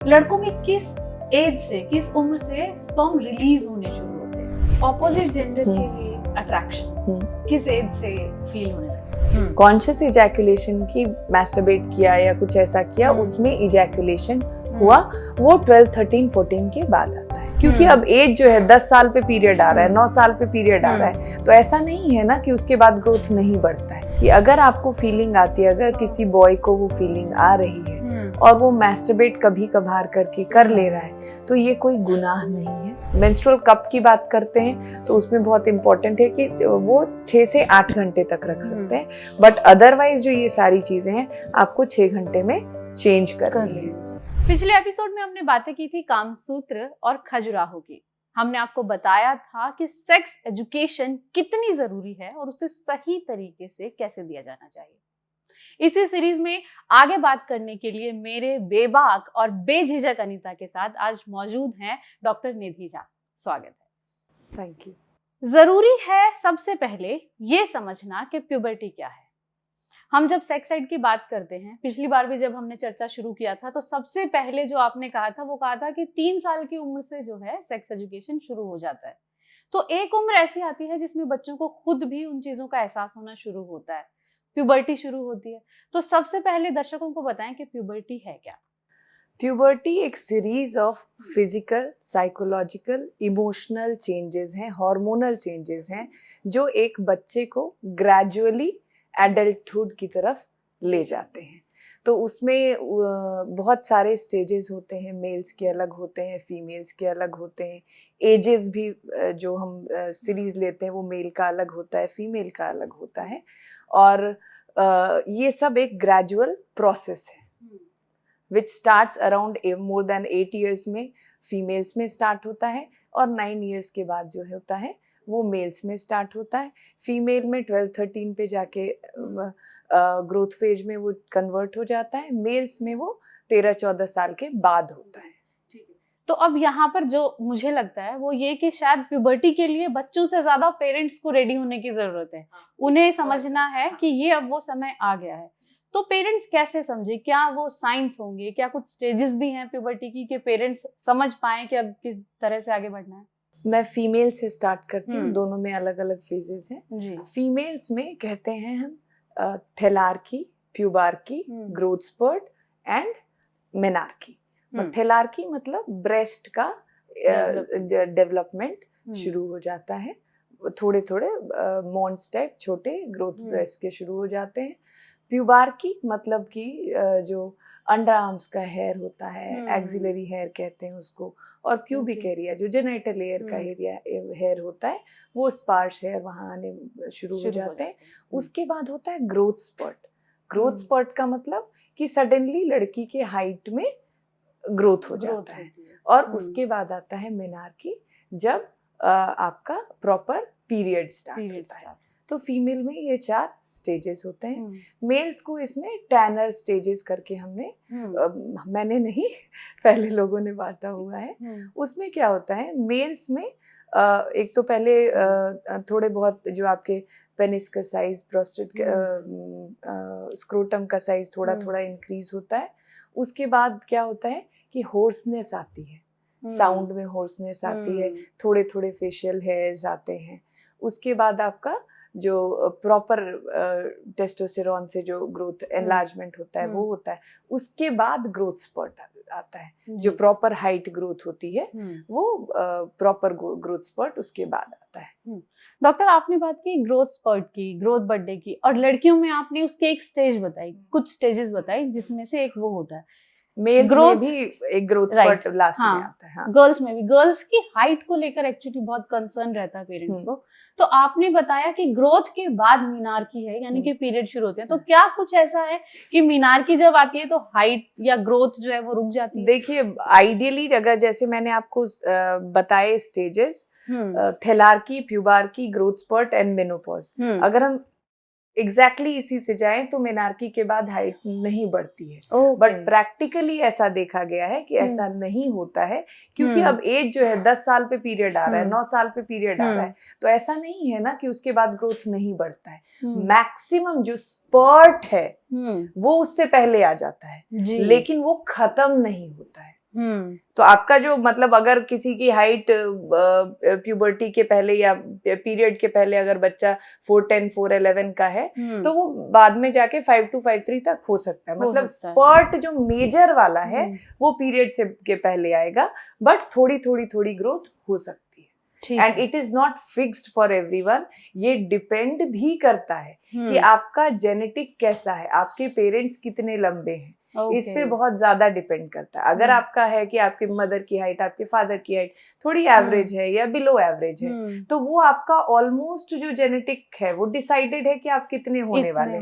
लड़कों में किस एज से, किस उम्र से स्पर्म रिलीज होने शुरू होते हैं? ऑपोजिट जेंडर के लिए अट्रैक्शन किस एज से फील होने लगता है? कॉन्शियस इजैकुलेशन की मैस्टरबेट किया या कुछ ऐसा किया, उसमें इजैकुलेशन हुआ, वो 12, 13, 14 के बाद आता है। क्योंकि अब एज जो है 10 साल पे पीरियड आ रहा है, 9 साल पे पीरियड आ रहा है, तो ऐसा नहीं है ना कि उसके बाद ग्रोथ नहीं बढ़ता है। कि अगर आपको फीलिंग आती है, अगर किसी बॉय को वो फीलिंग आ रही है और वो मैस्टरबेट कभी कभार करके कर ले रहा है, तो ये कोई गुनाह नहीं है। मेंस्ट्रुअल कप की बात करते हैं तो उसमें बहुत इंपॉर्टेंट है कि वो 6 से 8 घंटे तक रख सकते हैं, बट अदरवाइज जो ये सारी चीजें हैं आपको 6 घंटे में चेंज करनी है। पिछले एपिसोड में हमने बातें की थी कामसूत्र और खजुराहो की। हमने आपको बताया था कि सेक्स एजुकेशन कितनी जरूरी है और उसे सही तरीके से कैसे दिया जाना चाहिए। इसी सीरीज में आगे बात करने के लिए मेरे बेबाक और बेझिझक अनीता के साथ आज मौजूद हैं डॉक्टर निधि झा। स्वागत है। Thank you. जरूरी है सबसे पहले ये समझना कि प्यूबर्टी क्या है। हम जब सेक्स एड की बात करते हैं, पिछली बार भी जब हमने चर्चा शुरू किया था, तो सबसे पहले जो आपने कहा था वो कहा था कि 3 साल की उम्र से जो है सेक्स एजुकेशन शुरू हो जाता है। तो एक उम्र ऐसी आती है जिसमें बच्चों को खुद भी उन चीजों का एहसास होना शुरू होता है, प्यूबर्टी शुरू होती है। तो सबसे पहले दर्शकों को बताएं कि प्यूबर्टी है क्या। प्यूबर्टी एक series of physical, psychological, emotional changes हैं, हार्मोनल चेंजेस हैं, जो एक बच्चे को ग्रेजुअली एडल्टहुड की तरफ ले जाते हैं। तो उसमें बहुत सारे स्टेजेस होते हैं, मेल्स के अलग होते हैं, फीमेल्स के अलग होते हैं, एजेस भी जो हम सीरीज लेते हैं वो मेल का अलग होता है, फीमेल का अलग होता है, और ये सब एक ग्रेजुअल प्रोसेस है विच starts around more than 8 years में फीमेल्स में स्टार्ट होता है, और 9 years के बाद जो होता है वो मेल्स में स्टार्ट होता है। फीमेल में 12, 13 पे जाके ग्रोथ फेज में वो कन्वर्ट हो जाता है, मेल्स में वो 13, 14 साल के बाद होता है। तो अब यहाँ पर जो मुझे लगता है वो ये कि शायद प्यूबर्टी के लिए बच्चों से ज्यादा पेरेंट्स को रेडी होने की जरूरत है। उन्हें समझना है कि ये अब वो समय आ गया है। तो पेरेंट्स कैसे समझे? क्या वो साइंस होंगे? क्या कुछ स्टेजेस भी हैं प्यूबर्टी की कि पेरेंट्स समझ पाएं कि अब किस तरह से आगे बढ़ना है? मैं फीमेल से स्टार्ट करती हूँ, दोनों में अलग अलग फेजेस हैं। फीमेल्स में कहते हैं हम थैलार्की, pubarche, growth spurt and menarche. थैलार्की मतलब ब्रेस्ट का डेवलपमेंट शुरू हो जाता है, थोड़े थोड़े मॉन्स टाइप छोटे ग्रोथ ब्रेस्ट के शुरू हो जाते हैं। प्यूबार्की मतलब कि जो अंडर आर्म्स का हेयर होता है, एक्सिलरी हेयर कहते हैं उसको, और प्यूबिक एरिया जो जेनिटल एयर का एरिया हेयर होता है, वो स्पार्श हेयर वहाँ आने शुरू हो जाते हैं। उसके बाद होता है ग्रोथ स्पर्ट। ग्रोथ स्पर्ट का मतलब कि सडनली लड़की के हाइट में ग्रोथ हो जाता है, और उसके बाद आता है मेनार्की, जब आपका प्रॉपर पीरियड स्टार्ट होता है। तो फीमेल में ये 4 स्टेजेस होते हैं। मेल्स को इसमें टैनर स्टेजेस करके हमने मैंने नहीं पहले लोगों ने बांटा हुआ है। उसमें क्या होता है, मेल्स में एक तो पहले थोड़े बहुत जो आपके पेनिस का साइज, प्रोस्टेट स्क्रोटम का साइज थोड़ा थोड़ा इंक्रीज होता है। उसके बाद क्या होता है कि होर्सनेस आती है, साउंड में होर्सनेस आती है, थोड़े थोड़े फेशियल हेयर्स आते हैं। उसके बाद आपका जो प्रॉपर टेस्टोस्टेरोन से जो ग्रोथ एनलार्जमेंट होता है वो होता है। उसके बाद ग्रोथ स्पर्ट आता है, जो प्रॉपर हाइट ग्रोथ होती है, वो प्रॉपर ग्रोथ स्पर्ट उसके बाद आता है। डॉक्टर, आपने बात की ग्रोथ स्पर्ट की, ग्रोथ बर्थडे की, और लड़कियों में आपने उसके एक स्टेज बताई, कुछ स्टेजेस बताई, जिसमें से एक वो होता है मेल्स में भी एक ग्रोथ स्पर्ट लास्ट में आता है। हाँ। गर्ल्स में भी, गर्ल्स की हाइट को लेकर एक्चुअली बहुत कंसर्न रहता है पेरेंट्स को। तो आपने बताया कि ग्रोथ के बाद मीनार्की है, यानी कि पीरियड शुरू होते हैं। तो क्या कुछ ऐसा है कि मीनार्की जब आती है तो हाइट या ग्रोथ जो है वो रुक जाती है? देखिए, आइडियली अगर जैसे मैंने आपको बताए stages, thelarche, pubarche, growth spurt and menopause, अगर हम एग्जैक्टली इसी से जाएं तो मेनार्की के बाद हाइट नहीं बढ़ती है। बट प्रैक्टिकली ऐसा देखा गया है कि ऐसा नहीं होता है, क्योंकि अब एज जो है 10 साल पे पीरियड आ रहा है, 9 साल पे पीरियड आ रहा है, तो ऐसा नहीं है ना कि उसके बाद ग्रोथ नहीं बढ़ता है। मैक्सिमम जो स्पर्ट है वो उससे पहले आ जाता है, लेकिन वो खत्म नहीं होता है। तो आपका जो मतलब अगर किसी की हाइट प्यूबर्टी के पहले या पीरियड के पहले अगर बच्चा 4'10", 4'11" का है तो वो बाद में जाके 5'2", 5'3" तक हो सकता है। मतलब स्पर्ट जो मेजर वाला है वो पीरियड से के पहले आएगा, बट थोड़ी थोड़ी थोड़ी ग्रोथ हो सकती है। And it is not fixed for everyone. ये डिपेंड भी करता है कि आपका जेनेटिक कैसा है, आपके पेरेंट्स कितने लंबे हैं, इस पे बहुत ज्यादा डिपेंड करता है। अगर आपका है कि आपके मदर की हाइट, आपके फादर की हाइट थोड़ी एवरेज है या बिलो एवरेज है, तो वो आपका ऑलमोस्ट जो जेनेटिक है वो डिसाइडेड है कि आप कितने होने वाले।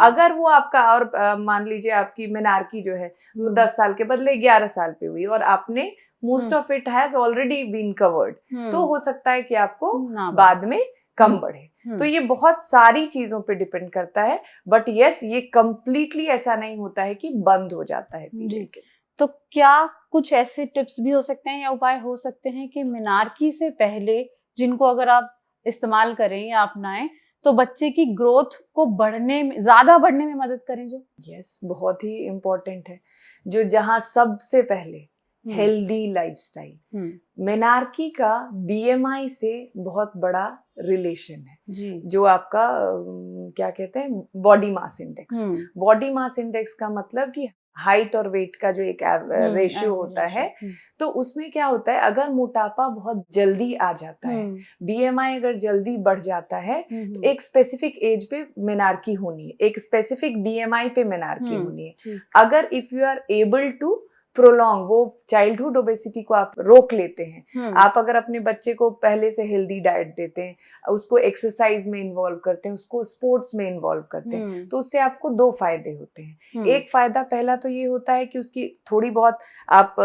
अगर वो आपका और मान लीजिए आपकी मेनार्की जो है वो 10 साल के बदले 11 साल पे हुई और आपने most of it has already been covered, तो हो सकता है कि आपको बाद में कम बढ़े। तो ये बहुत सारी चीजों पे डिपेंड करता है, बट यस ये कंप्लीटली ऐसा नहीं होता है कि बंद हो जाता है पीरियड के। तो क्या कुछ ऐसे टिप्स भी हो सकते हैं या उपाय हो सकते हैं कि मेनार्की से पहले जिनको अगर आप इस्तेमाल करें या अपनाएं तो बच्चे की ग्रोथ को बढ़ने में, ज्यादा बढ़ने में मदद करें? जो यस बहुत ही इम्पोर्टेंट है, जो जहां सबसे पहले हेल्दी लाइफस्टाइल। मेनार्की का बीएमआई से बहुत बड़ा रिलेशन है, जो आपका क्या कहते हैं body mass index. Body mass index का मतलब कि हाइट और वेट का जो एक रेशियो होता है, तो उसमें क्या होता है अगर मोटापा बहुत जल्दी आ जाता है, बीएमआई अगर जल्दी बढ़ जाता है, तो एक स्पेसिफिक एज पे मेनार्की होनी है, एक स्पेसिफिक बीएमआई पे मेनार्की होनी है। अगर if you are able to prolong वो चाइल्डहुड ओबेसिटी को आप रोक लेते हैं, आप अगर अपने बच्चे को पहले से हेल्दी डाइट देते हैं, उसको एक्सरसाइज में इन्वॉल्व करते हैं, उसको स्पोर्ट्स में इन्वॉल्व करते हैं, तो उससे आपको 2 फायदे होते हैं। एक फायदा पहला तो ये होता है कि उसकी थोड़ी बहुत आप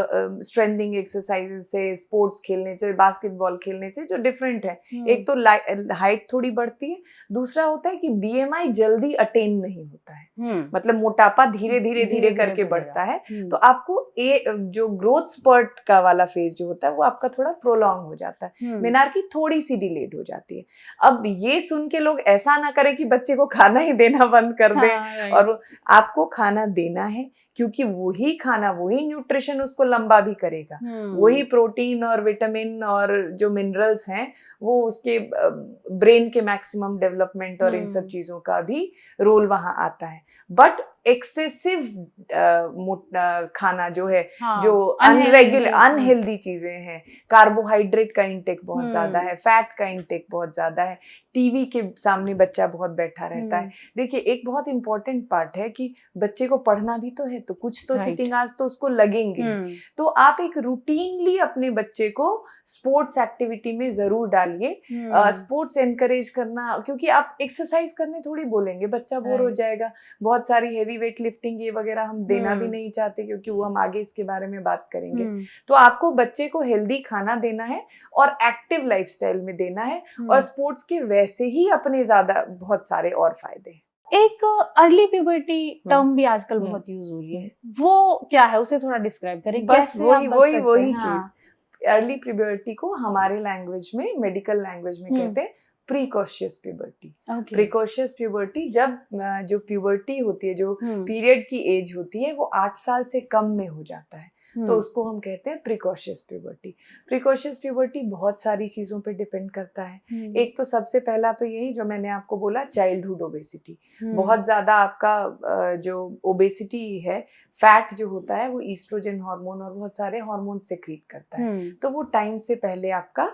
स्ट्रेंथिंग एक्सरसाइज से, स्पोर्ट्स खेलने से, बास्केटबॉल खेलने से जो डिफरेंट है, एक तो हाइट थोड़ी बढ़ती है, दूसरा होता है कि बीएमआई जल्दी अटेन नहीं होता है, मतलब मोटापा धीरे धीरे करके बढ़ता है, तो आपको जो ग्रोथ स्पर्ट का वाला फेज जो होता है वो आपका थोड़ा प्रोलॉन्ग हो जाता है, मेनार्की थोड़ी सी डिलेड हो जाती है। अब ये सुन के लोग ऐसा ना करें कि बच्चे को खाना ही देना बंद कर दें, और आपको खाना देना है क्योंकि वही खाना, वही न्यूट्रिशन उसको लंबा भी करेगा, वही प्रोटीन और विटामिन और जो मिनरल्स हैं वो उसके ब्रेन के मैक्सिमम डेवलपमेंट और इन सब चीजों का भी रोल वहां आता है। बट एक्सेसिव खाना जो है, जो अनहेल्दी चीजें हैं, कार्बोहाइड्रेट का इंटेक बहुत ज्यादा है, फैट का इंटेक बहुत ज्यादा है, टीवी के सामने बच्चा बहुत बैठा रहता है। देखिए एक बहुत इंपॉर्टेंट पार्ट है कि बच्चे को पढ़ना भी तो है, तो कुछ तो सिटिंग आवर्स तो उसको लगेंगे, तो आप एक रूटीनली अपने बच्चे को स्पोर्ट्स एक्टिविटी में जरूर डालिए। स्पोर्ट्स एनकरेज करना, क्योंकि आप एक्सरसाइज करने थोड़ी बोलेंगे, बच्चा बोर हो जाएगा। बहुत सारी हेवी वेट लिफ्टिंग ये वगैरह हम देना भी नहीं चाहते, क्योंकि वो हम आगे इसके बारे में बात करेंगे। तो आपको बच्चे को हेल्दी खाना देना है और एक्टिव लाइफस्टाइल में देना है, और स्पोर्ट्स के वैसे ही अपने ज्यादा बहुत सारे और फायदे हैं। एक अर्ली प्यूबर्टी टर्म भी आजकल बहुत यूज हो रही है, वो क्या है, उसे थोड़ा डिस्क्राइब करें। बस वही चीज, अर्ली प्यूबर्टी को हमारे लैंग्वेज में, मेडिकल लैंग्वेज में कहते हैं प्रीकॉशियस प्यूबर्टी। प्रीकॉशियस प्यूबर्टी, जब जो प्यूबर्टी होती है, जो पीरियड की एज होती है, वो 8 साल से कम में हो जाता है, तो उसको हम कहते हैं प्रीकॉशियस प्यूबर्टी। प्रीकॉशियस प्यूबर्टी बहुत सारी चीजों पे डिपेंड करता है। एक तो सबसे पहला तो यही जो मैंने आपको बोला, चाइल्डहुड ओबेसिटी। बहुत ज्यादा आपका जो ओबेसिटी है, फैट जो होता है वो ईस्ट्रोजन हार्मोन और बहुत सारे हार्मोन सेक्रीट करता है, तो वो टाइम से पहले आपका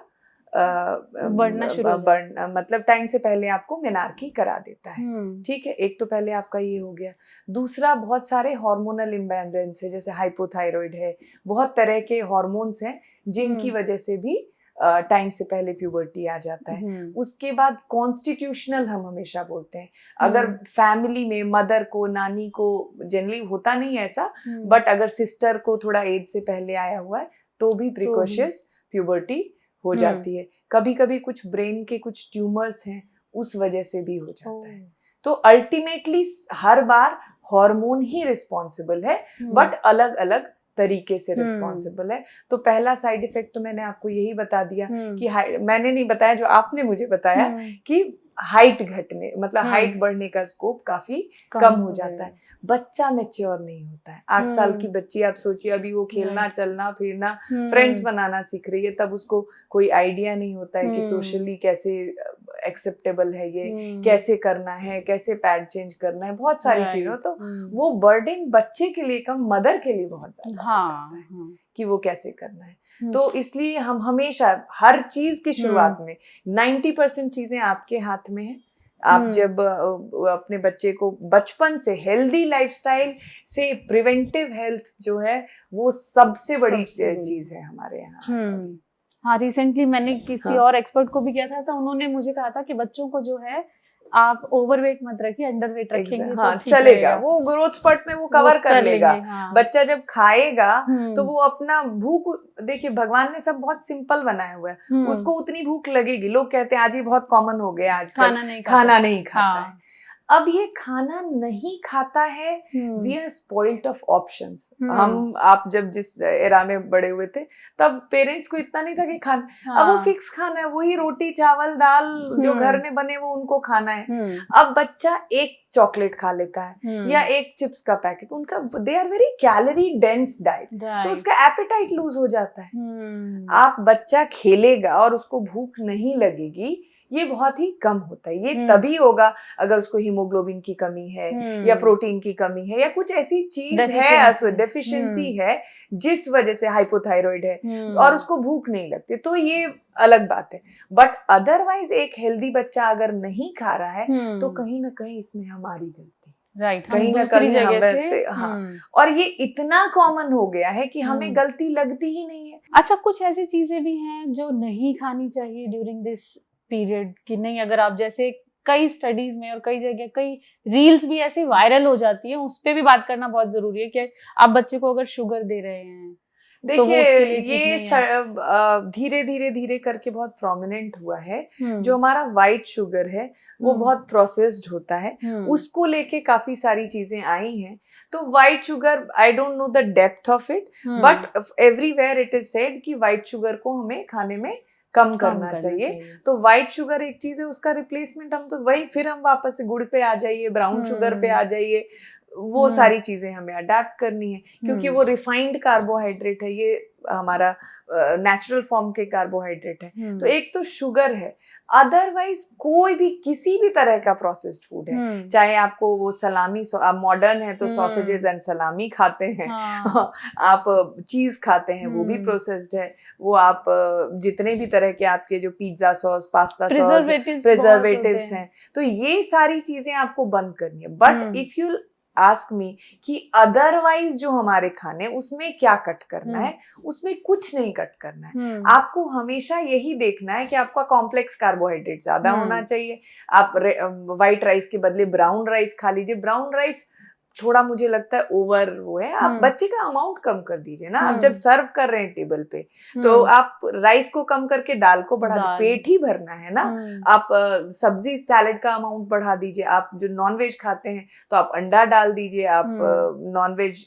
मतलब टाइम से पहले आपको मेनार्की करा देता है। ठीक है, एक तो पहले आपका ये हो गया। दूसरा, बहुत सारे हार्मोनल इम्बैलेंस है, जैसे हाइपोथायराइड है, बहुत तरह के हार्मोन्स हैं जिनकी वजह से भी टाइम से पहले प्यूबर्टी आ जाता है। उसके बाद कॉन्स्टिट्यूशनल हम हमेशा बोलते हैं, अगर फैमिली में मदर को, नानी को, जनरली होता नहीं ऐसा, बट अगर सिस्टर को थोड़ा एज से पहले आया हुआ है तो भी प्रीकॉशियस प्यूबर्टी हो जाती है। कभी कभी कुछ ब्रेन के कुछ ट्यूमर्स हैं, उस वजह से भी हो जाता है। तो अल्टीमेटली हर बार हार्मोन ही रिस्पॉन्सिबल है, बट अलग अलग तरीके से रिस्पॉन्सिबल है। तो पहला साइड इफेक्ट तो मैंने आपको यही बता दिया कि मैंने नहीं बताया, जो आपने मुझे बताया कि हाइट घटने मतलब हाइट बढ़ने का स्कोप काफी कम हो जाता है। बच्चा मैच्योर नहीं होता है। 8 साल की बच्ची आप सोचिए, अभी वो खेलना चलना फिरना फ्रेंड्स बनाना सीख रही है, तब उसको कोई आइडिया नहीं होता है कि सोशली कैसे एक्सेप्टेबल है, ये कैसे करना है, कैसे पैड चेंज करना है, बहुत सारी चीजों। तो वो बर्डन बच्चे के लिए कम, मदर के लिए बहुत ज्यादा हो जाता है कि वो कैसे करना है। तो इसलिए हम हमेशा हर चीज की शुरुआत में 90% चीजें आपके हाथ में है। आप जब अपने बच्चे को बचपन से हेल्दी लाइफस्टाइल से प्रिवेंटिव हेल्थ जो है वो सबसे बड़ी चीज है हमारे यहाँ। हाँ, रिसेंटली मैंने किसी और एक्सपर्ट को भी किया था, तो उन्होंने मुझे कहा था कि बच्चों को जो है आप ओवरवेट मत रखिए, अंडरवेट रखेंगे तो ठीक चलेगा, वो ग्रोथ स्पर्ट में वो कवर कर लेगा। बच्चा जब खाएगा तो वो अपना भूख, देखिए भगवान ने सब बहुत सिंपल बनाया हुआ है, उसको उतनी भूख लगेगी। लोग कहते हैं आज ये बहुत कॉमन हो गया, आज खाना नहीं खाता है। अब ये खाना नहीं खाता है, we are spoiled of options. आप जब जिस एरा में बड़े हुए थे तब पेरेंट्स को इतना नहीं था कि खाना, अब वो फिक्स खाना है, वही रोटी चावल दाल जो घर में बने वो उनको खाना है। अब बच्चा एक चॉकलेट खा लेता है या एक चिप्स का पैकेट, उनका they are very calorie dense diet, तो उसका एपेटाइट लूज हो जाता है। आप बच्चा खेलेगा और उसको भूख नहीं लगेगी, ये बहुत ही कम होता है। ये तभी होगा अगर उसको हीमोग्लोबिन की कमी है या प्रोटीन की कमी है या कुछ ऐसी चीज है, डेफिशिएंसी है जिस वजह से हाइपोथायराइड है और उसको भूख नहीं लगती, तो ये अलग बात है। बट अदरवाइज एक हेल्दी बच्चा अगर नहीं खा रहा है तो कहीं ना कहीं इसमें हमारी गलती, कहीं ना कहीं हमें से और ये इतना कॉमन हो गया है कि हमें गलती लगती ही नहीं है। अच्छा, कुछ ऐसी चीजें भी हैं जो नहीं खानी चाहिए ड्यूरिंग दिस पीरियड कि नहीं? अगर आप जैसे कई स्टडीज में और कई जगह कई रील्स भी ऐसे वायरल हो जाती है, उस पे भी बात करना बहुत जरूरी है कि आप बच्चे को अगर शुगर दे रहे हैं, देखिए ये धीरे धीरे धीरे करके बहुत प्रोमिनेंट हुआ है। जो हमारा व्हाइट शुगर है वो बहुत प्रोसेस्ड होता है, उसको लेके काफी सारी चीजें आई हैं। तो white sugar, I don't know the depth of it, but everywhere it is said कि व्हाइट शुगर को हमें खाने में कम करना चाहिए। तो व्हाइट शुगर एक चीज है, उसका रिप्लेसमेंट हम तो वही, फिर हम वापस से गुड़ पे आ जाइए, ब्राउन शुगर पे आ जाइए, वो सारी चीजें हमें अडेप्ट करनी है क्योंकि वो रिफाइंड कार्बोहाइड्रेट है, ये हमारा नेचुरल फॉर्म के कार्बोहाइड्रेट है। तो एक तो शुगर है, अदरवाइज कोई भी किसी भी तरह का प्रोसेस्ड फूड है, चाहे आपको वो सलामी, मॉडर्न है तो सॉसेजेस एंड सलामी खाते हैं, आप चीज खाते हैं वो भी प्रोसेस्ड है, वो आप जितने भी तरह के आपके जो pizza sauce, pasta sauce, preservatives हैं, तो ये सारी चीजें आपको बंद करनी है। But if you ask me कि अदरवाइज जो हमारे खाने उसमें क्या कट करना है, उसमें कुछ नहीं कट करना है। आपको हमेशा यही देखना है कि आपका कॉम्प्लेक्स कार्बोहाइड्रेट ज्यादा होना चाहिए। आप व्हाइट राइस के बदले ब्राउन राइस खा लीजिए। ब्राउन राइस थोड़ा मुझे लगता है ओवर वो है, आप बच्चे का अमाउंट कम कर दीजिए ना। आप जब सर्व कर रहे हैं टेबल पे तो आप राइस को कम करके दाल को बढ़ा दीजिए, पेट ही भरना है ना। आप सब्जी सैलेड का अमाउंट बढ़ा दीजिए। आप जो नॉनवेज खाते हैं तो आप अंडा डाल दीजिए, आप नॉनवेज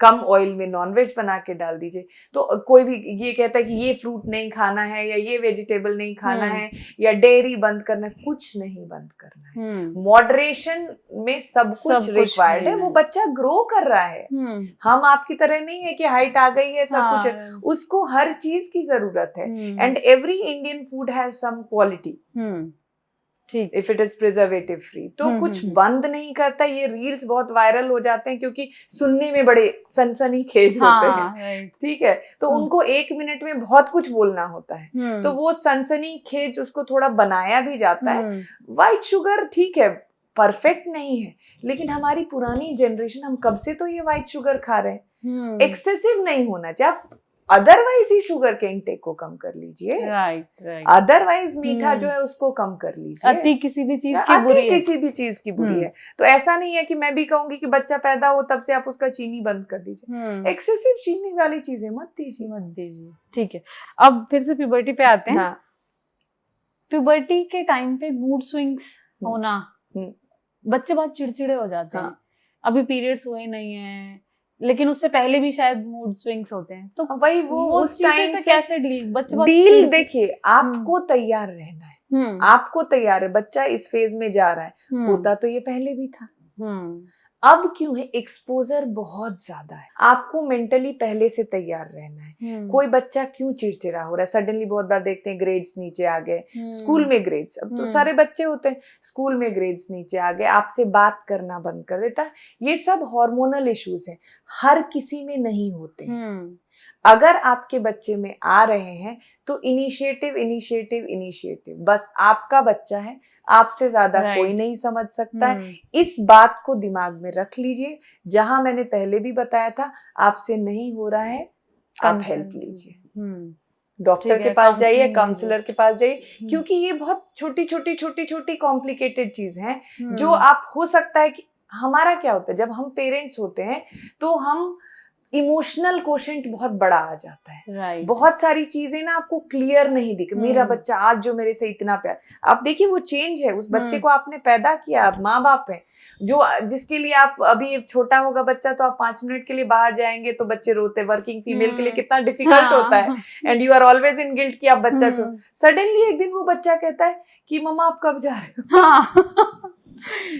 कम ऑयल में नॉनवेज बना के डाल दीजिए। तो कोई भी ये कहता है कि ये फ्रूट नहीं खाना है या ये वेजिटेबल नहीं खाना है या डेयरी बंद करना है, कुछ नहीं बंद करना है। मॉडरेशन में सब कुछ रिक्वायर्ड है। वो बच्चा ग्रो कर रहा है, हम आपकी तरह नहीं है कि हाइट आ गई है सब कुछ है, उसको हर चीज की जरूरत है। And every Indian food has some quality if it is preservative free. तो कुछ बंद नहीं करता। ये रील्स बहुत वायरल हो जाते हैं क्योंकि सुनने में बड़े सनसनीखेज होते हैं, ठीक है, तो उनको 1 मिनट में बहुत कुछ बोलना होता है, तो वो सनसनीखेज उसको थोड़ा बनाया भी जाता है। व्हाइट शुगर ठीक है, परफेक्ट नहीं है, लेकिन हमारी पुरानी जनरेशन, हम कब से तो ये व्हाइट शुगर खा रहे हैं। एक्सेसिव नहीं होना चाहिए। आप अदरवाइज ही शुगर के इंटेक को कम कर लीजिए, अदरवाइज मीठा जो है उसको कम कर लीजिए। अति किसी भी चीज की बुरी है, किसी भी चीज की बुरी है। तो ऐसा नहीं है कि मैं भी कहूंगी कि बच्चा पैदा हो तब से आप उसका चीनी बंद कर दीजिए। एक्सेसिव चीनी वाली चीजें मत दीजिए। ठीक है, अब फिर से प्यूबर्टी पे आते हैं। प्यूबर्टी के टाइम पे मूड स्विंग्स होना, बच्चे बहुत चिड़चिड़े हो जाते हैं। अभी पीरियड्स हुए नहीं है लेकिन उससे पहले भी शायद मूड स्विंग्स होते हैं, तो वही वो उस टाइम से कैसे डील देखिए आपको तैयार रहना है। आपको तैयार है, बच्चा इस फेज में जा रहा है, होता तो ये पहले भी था। अब क्यों है, एक्सपोजर बहुत ज्यादा है, आपको मेंटली पहले से तैयार रहना है। कोई बच्चा क्यों चिड़चिड़ा हो रहा है, सडनली बहुत बार देखते हैं ग्रेड्स नीचे आ गए, स्कूल में ग्रेड्स, अब तो सारे बच्चे होते हैं, स्कूल में ग्रेड्स नीचे आ गए, आपसे बात करना बंद कर देता है। ये सब हार्मोनल इश्यूज हैं, हर किसी में नहीं होते हैं। अगर आपके बच्चे में आ रहे हैं तो इनिशिएटिव इनिशिएटिव इनिशिएटिव, बस आपका बच्चा है, आपसे ज्यादा कोई नहीं समझ सकता है। इस बात को दिमाग में रख लीजिए। जहां मैंने पहले भी बताया था, आपसे नहीं हो रहा है, आप हेल्प लीजिए, डॉक्टर के पास जाइए, काउंसलर के पास जाइए, क्योंकि ये बहुत छोटी छोटी छोटी छोटी कॉम्प्लिकेटेड चीज हैं जो आप, हो सकता है कि हमारा क्या होता है, जब हम पेरेंट्स होते हैं तो हम इमोशनल कोशेंट बहुत बड़ा आ जाता है। बहुत सारी चीजें ना आपको क्लियर नहीं दिख, मेरा बच्चा आज जो मेरे से इतना प्यार, आप देखिए वो चेंज है, उस बच्चे को आपने पैदा किया, आप माँ बाप हैं, जो जिसके लिए आप, अभी छोटा होगा बच्चा तो आप 5 मिनट के लिए बाहर जाएंगे तो बच्चे रोते, वर्किंग फीमेल के लिए कितना डिफिकल्ट होता है, and you are always in guilt कि आप बच्चा सडनली एक दिन वो बच्चा कहता है कि मम्मा आप कब जा रहे हो,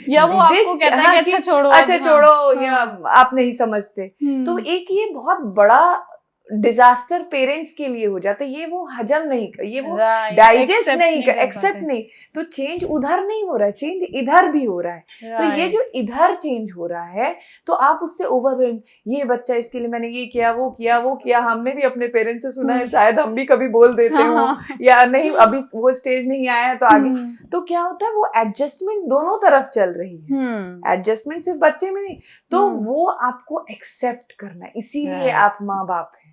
या वो आपको कहता है कि अच्छा छोड़ो, या आप नहीं समझते। तो एक ये बहुत बड़ा डिजास्टर पेरेंट्स के लिए हो जाता है, ये वो हजम नहीं कर, ये वो डाइजेस्ट नहीं कर, एक्सेप्ट नहीं, तो चेंज उधर नहीं हो रहा है, चेंज इधर भी हो रहा है। तो ये जो इधर चेंज हो रहा है, तो आप उससे ओवरवेल्म, ये बच्चा इसके लिए मैंने ये किया वो किया वो किया, हमने भी अपने पेरेंट्स से सुना है, शायद हम भी कभी बोल देते हो, या नहीं अभी वो स्टेज नहीं आया है तो आगे। तो क्या होता है, वो एडजस्टमेंट दोनों तरफ चल रही है, एडजस्टमेंट सिर्फ बच्चे में नहीं, तो वो आपको एक्सेप्ट करना है, इसीलिए आप माँ बाप हैं,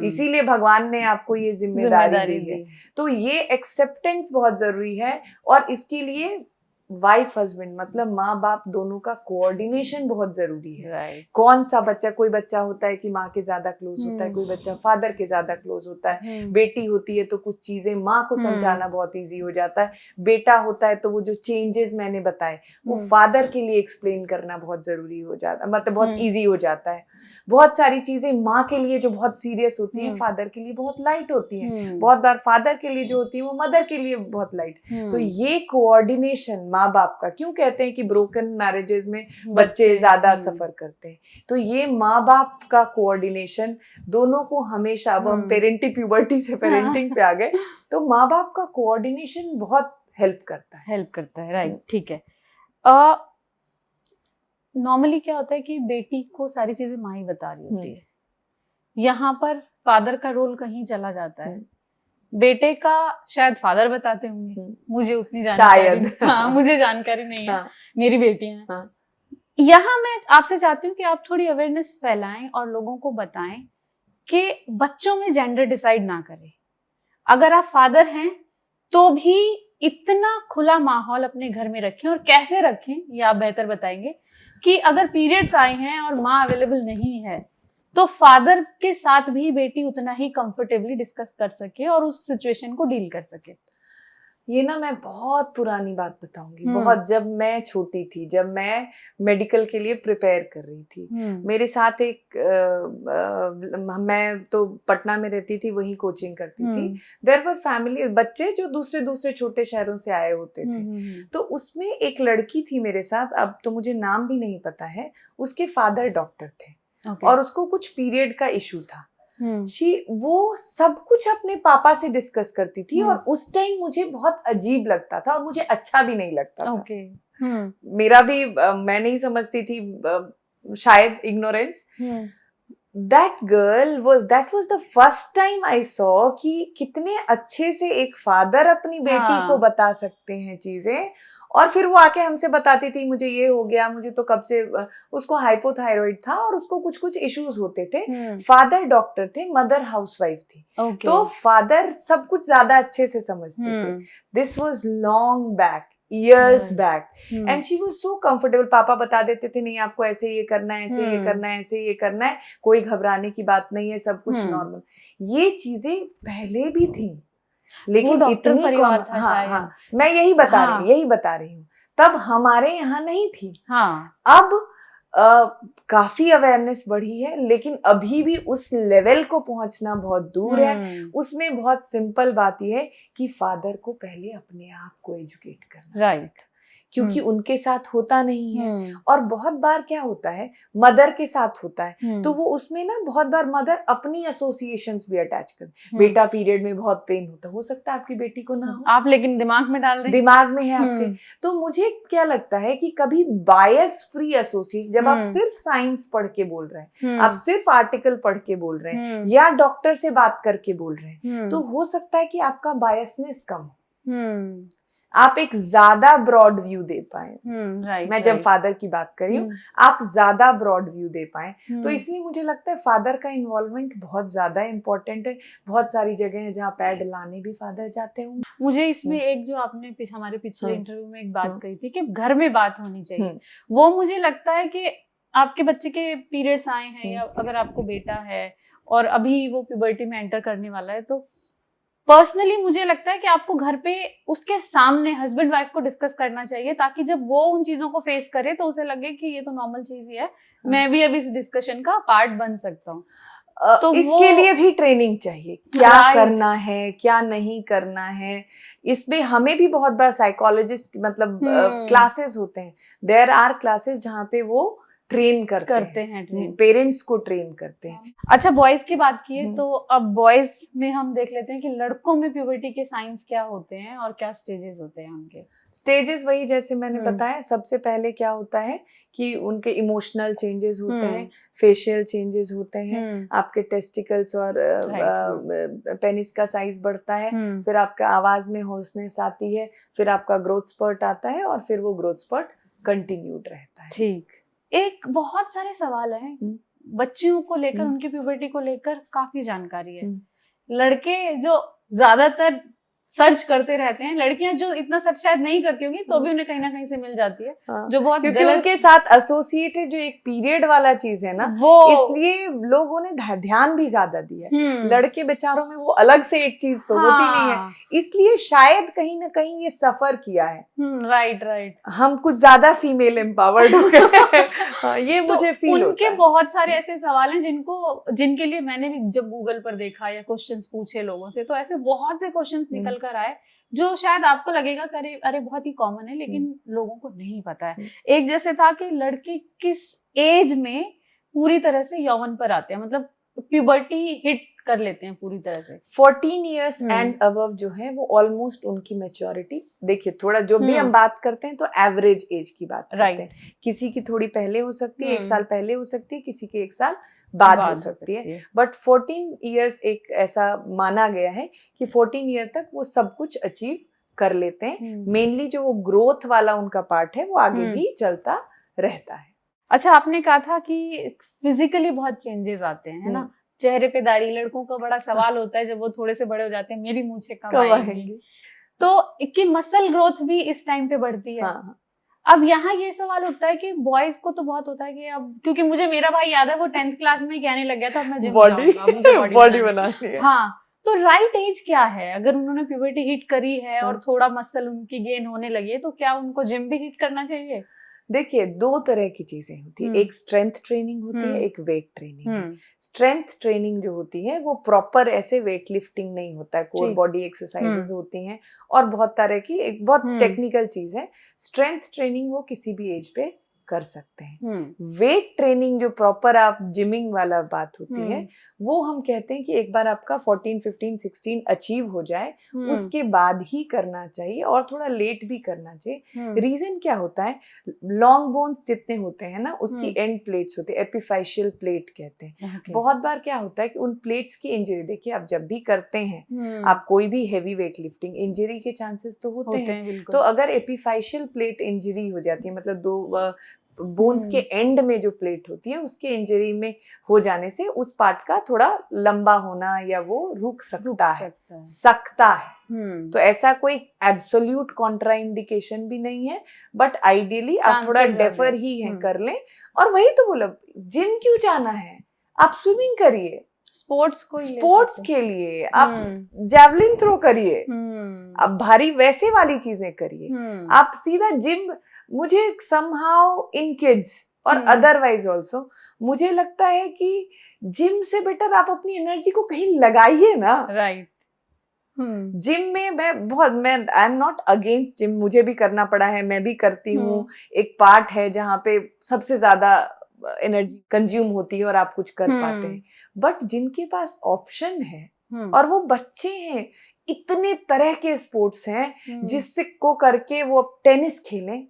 इसीलिए भगवान ने आपको ये जिम्मेदारी दी है। तो ये एक्सेप्टेंस बहुत जरूरी है, और इसके लिए वाइफ हस्बैंड मतलब माँ बाप दोनों का कोऑर्डिनेशन बहुत जरूरी है। कौन सा बच्चा, कोई बच्चा होता है कि माँ के ज्यादा क्लोज होता है, कोई बच्चा फादर के ज्यादा क्लोज होता है, बेटी होती है तो कुछ चीजें माँ को समझाना बहुत इजी हो जाता है, बेटा होता है तो वो जो चेंजेस मैंने बताए वो फादर के लिए एक्सप्लेन करना बहुत जरूरी हो जाता, मतलब बहुत ईजी हो जाता है। बहुत सारी चीजें माँ के लिए जो बहुत सीरियस होती है, फादर के लिए बहुत लाइट होती है, बहुत बार फादर के लिए जो होती है वो मदर के लिए बहुत लाइट। तो ये कोऑर्डिनेशन माँ बाप का, क्यों कहते हैं कि ब्रोकन मैरिजेस में बच्चे ज्यादा सफर करते हैं, तो ये माँ बाप का कोऑर्डिनेशन दोनों को हमेशा, अब हम पेरेंटिंग प्यूबर्टी से पेरेंटिंग पे आ गए, तो माँ बाप का कोऑर्डिनेशन बहुत हेल्प करता है। राइट, ठीक है। नॉर्मली क्या होता है कि बेटी को सारी चीजें माँ ही बता रही होती है, यहाँ पर फादर का रोल कहीं चला जाता है, बेटे का शायद फादर बताते होंगे, मुझे उतनी जानकारी हाँ, मुझे जानकारी नहीं है, मेरी बेटी है। यहाँ मैं आपसे चाहती हूँ कि आप थोड़ी अवेयरनेस फैलाएं और लोगों को बताएं कि बच्चों में जेंडर डिसाइड ना करें। अगर आप फादर हैं तो भी इतना खुला माहौल अपने घर में रखें, और कैसे रखें ये आप बेहतर बताएंगे, कि अगर पीरियड्स आए हैं और माँ अवेलेबल नहीं है तो फादर के साथ भी बेटी उतना ही कंफर्टेबली डिस्कस कर सके और उस सिचुएशन को डील कर सके। ये ना मैं बहुत पुरानी बात बताऊंगी, बहुत, जब मैं छोटी थी, जब मैं मेडिकल के लिए प्रिपेयर कर रही थी, मेरे साथ एक मैं तो पटना में रहती थी, वहीं कोचिंग करती थी, देयर वर फैमिली बच्चे जो दूसरे छोटे शहरों से आए होते थे, तो उसमें एक लड़की थी मेरे साथ, अब तो मुझे नाम भी नहीं पता है, उसके फादर डॉक्टर थे, और उसको कुछ पीरियड का इशू था। वो सब कुछ अपने पापा से डिस्कस करती थी, और उस टाइम मुझे बहुत अजीब लगता था और मुझे अच्छा भी नहीं लगता था। मेरा भी मैं नहीं समझती थी, शायद ignorance. That was the first time I saw कि कितने अच्छे से एक फादर अपनी बेटी को बता सकते हैं चीजें, और फिर वो आके हमसे बताती थी मुझे ये हो गया, मुझे तो कब से, उसको हाइपोथायराइड था और उसको कुछ कुछ इश्यूज होते थे। फादर डॉक्टर थे, मदर हाउसवाइफ थी, तो फादर सब कुछ ज्यादा अच्छे से समझते थे। This was long back, years back, and she was so comfortable। पापा बता देते थे नहीं आपको ऐसे ये करना है, ऐसे ये करना है, ऐसे ये करना है, कोई घबराने की बात नहीं है, सब कुछ नॉर्मल। ये चीजें पहले भी थी, लेकिन इतनी कम। हाँ, मैं यही बता रही हूँ, तब हमारे यहाँ नहीं थी। अब काफी अवेयरनेस बढ़ी है, लेकिन अभी भी उस लेवल को पहुंचना बहुत दूर है। उसमें बहुत सिंपल बात यह है कि फादर को पहले अपने आप को एजुकेट करना, राइट, क्योंकि उनके साथ होता नहीं है। और बहुत बार क्या होता है, मदर के साथ होता है, तो वो उसमें ना बहुत बार मदर अपनी एसोसिएशंस भी अटैच कर, बेटा पीरियड में बहुत पेन होता हो सकता है आपकी बेटी को ना हो, आप लेकिन दिमाग में डाल रहे हैं, दिमाग में है आपके। तो मुझे क्या लगता है कि कभी बायस फ्री एसोसिएशन, जब आप सिर्फ साइंस पढ़ के बोल रहे हैं, आप सिर्फ आर्टिकल पढ़ के बोल रहे हैं या डॉक्टर से बात करके बोल रहे हैं, तो हो सकता है कि आपका बायसनेस कम हो, आप एक ज्यादा ब्रॉड व्यू दे पाए। मैं जब फादर की बात कर रही हूँ, आप ज्यादा ब्रॉड व्यू दे पाए। तो इसलिए मुझे लगता है फादर का इन्वॉल्वमेंट बहुत ज्यादा इम्पोर्टेंट है। बहुत सारी जगह है जहाँ पैड लाने भी फादर जाते हैं। मुझे इसमें एक जो आपने हमारे पिछले इंटरव्यू में एक बात कही थी कि घर में बात होनी चाहिए, वो मुझे लगता है कि आपके बच्चे के पीरियड्स आए हैं या अगर आपको बेटा है और अभी वो प्यूबर्टी में एंटर करने वाला है, तो पर्सनली मुझे लगता है कि आपको घर पे उसके सामने हस्बैंड वाइफ को डिस्कस करना चाहिए, ताकि जब वो उन चीजों को फेस करे तो उसे लगे कि ये तो नॉर्मल चीज ही है, मैं भी अभी इस डिस्कशन का पार्ट बन सकता हूँ। तो इसके लिए भी ट्रेनिंग चाहिए, क्या करना है क्या नहीं करना है। इसमें हमें भी बहुत बार साइकोलॉजिस्ट मतलब क्लासेस होते हैं, देयर आर क्लासेस जहाँ पे वो ट्रेन करते हैं, पेरेंट्स को ट्रेन करते हैं। अच्छा, बॉयज की बात की है तो अब बॉयज में हम देख लेते हैं कि लड़कों में प्यूबर्टी के साइंस क्या होते हैं और क्या स्टेजेस होते हैं उनके। स्टेजेस वही जैसे मैंने बताया, सबसे पहले क्या होता है कि उनके इमोशनल चेंजेस होते हैं, फेशियल चेंजेस होते हैं, आपके टेस्टिकल्स और पेनिस का साइज बढ़ता है, फिर आपका आवाज में होशनेस आती है, फिर आपका ग्रोथ स्पर्ट आता है और फिर वो ग्रोथ स्पर्ट कंटिन्यूड रहता है। ठीक, एक बहुत सारे सवाल हैं बच्चियों को लेकर, उनकी प्यूबर्टी को लेकर काफी जानकारी है। लड़के जो ज्यादातर सर्च करते रहते हैं, लड़कियां जो इतना सर्च शायद नहीं करती होंगी तो भी उन्हें कहीं ना कहीं से मिल जाती है, जो बहुत क्योंकि उनके साथ एसोसिएटेड जो एक पीरियड वाला चीज है ना, वो इसलिए लोगों ने ध्यान भी ज्यादा दिया है। लड़के बेचारों में वो अलग से एक चीज तो होती नहीं है, इसलिए शायद कहीं ना कहीं ये सफर किया है। राइट, हम कुछ ज्यादा फीमेल एम्पावर्ड हो गए। ये तो मुझे फील होता है। बहुत सारे ऐसे सवाल हैं जिनके लिए मैंने भी जब गूगल पर देखा या क्वेश्चंस पूछे लोगों से, तो ऐसे बहुत से क्वेश्चंस निकल कर आए जो शायद आपको लगेगा कि अरे बहुत ही कॉमन है, लेकिन लोगों को नहीं पता है। एक जैसे था कि लड़के किस एज में पूरी तरह से यौवन पर आते हैं, मतलब प्यूबर्टी हिट कर लेते हैं पूरी तरह से। 14 इयर्स एंड अबव जो है वो ऑलमोस्ट उनकी मैच्योरिटी, देखिए थोड़ा जो भी हम बात करते हैं तो एवरेज एज की बात करते हैं। किसी की थोड़ी पहले हो सकती है, 1 साल पहले हो सकती है, किसी की 1 साल बाद हो सकती है, बट 14 इयर्स एक ऐसा माना गया है कि 14 ईयर तक वो सब कुछ अचीव कर लेते हैं। मेनली जो वो ग्रोथ वाला उनका पार्ट है वो आगे भी चलता रहता है। अच्छा, आपने कहा था कि फिजिकली बहुत चेंजेस आते हैं, है ना, चेहरे पे दाढ़ी। लड़कों का बड़ा सवाल होता है जब वो थोड़े से बड़े हो जाते हैं, मेरी मूंछें कब आएंगी, तो कि मसल ग्रोथ भी इस टाइम पे बढ़ती है। अब यहाँ ये सवाल उठता है कि बॉयज को तो बहुत होता है कि अब, क्योंकि मुझे मेरा भाई याद है वो 10th क्लास में कहने लग गया था अब मैं जिम जाऊंगा, मुझे बॉडी बनानी है। हाँ, तो राइट एज क्या है? अगर उन्होंने प्यूबर्टी हिट करी है और थोड़ा मसल उनकी गेन होने लगी है, तो क्या उनको जिम भी हिट करना चाहिए? देखिए, 2 तरह की चीजें होती है, एक स्ट्रेंथ ट्रेनिंग होती है, एक वेट ट्रेनिंग है। स्ट्रेंथ ट्रेनिंग जो होती है वो प्रॉपर ऐसे वेट लिफ्टिंग नहीं होता है, कोर बॉडी एक्सरसाइजेस होती हैं और बहुत तरह की, एक बहुत टेक्निकल चीज है। स्ट्रेंथ ट्रेनिंग वो किसी भी एज पे कर सकते हैं। वेट ट्रेनिंग जो प्रॉपर आप जिमिंग वाला बात होती है, वो हम कहते हैं कि एक बार आपका 14, 15, 16 अचीव हो जाए उसके बाद ही करना चाहिए, और थोड़ा लेट भी करना चाहिए। रीजन क्या होता है, लॉन्ग बोन्स जितने होते हैं ना, उसकी एंड प्लेट्स होती है, एपिफाइशियल प्लेट कहते हैं। बहुत बार क्या होता है कि उन प्लेट्स की इंजरी, देखिए आप जब भी करते हैं आप कोई भी हेवी वेट लिफ्टिंग, इंजरी के चांसेस तो होते हैं। तो अगर एपिफाइशियल प्लेट इंजरी हो जाती है, मतलब 2 बोन्स के एंड में जो प्लेट होती है उसके इंजरी में हो जाने से उस पार्ट का थोड़ा लंबा होना या वो रुक सकता है। तो ऐसा कोई एब्सोल्यूट कॉन्ट्राइंडिकेशन भी नहीं है, बट आइडियली आप थोड़ा डेफर ही है कर लें। और वही तो बोला, जिम क्यों जाना है, आप स्विमिंग करिए, स्पोर्ट्स खेलिए, आप जैवलिन थ्रो करिए, आप भारी वैसे वाली चीजें करिए। आप सीधा जिम, मुझे somehow in kids और अदरवाइज ऑल्सो मुझे लगता है कि जिम से बेटर आप अपनी एनर्जी को कहीं लगाइए ना। राइट। जिम में मैं I am not against gym, मुझे भी करना पड़ा है, मैं भी करती हूँ, एक पार्ट है जहाँ पे सबसे ज्यादा एनर्जी कंज्यूम होती है और आप कुछ कर पाते हैं। बट जिनके पास ऑप्शन है और वो बच्चे हैं, इतने तरह के स्पोर्ट्स हैं जिससे को करके वो टेनिस खेलें,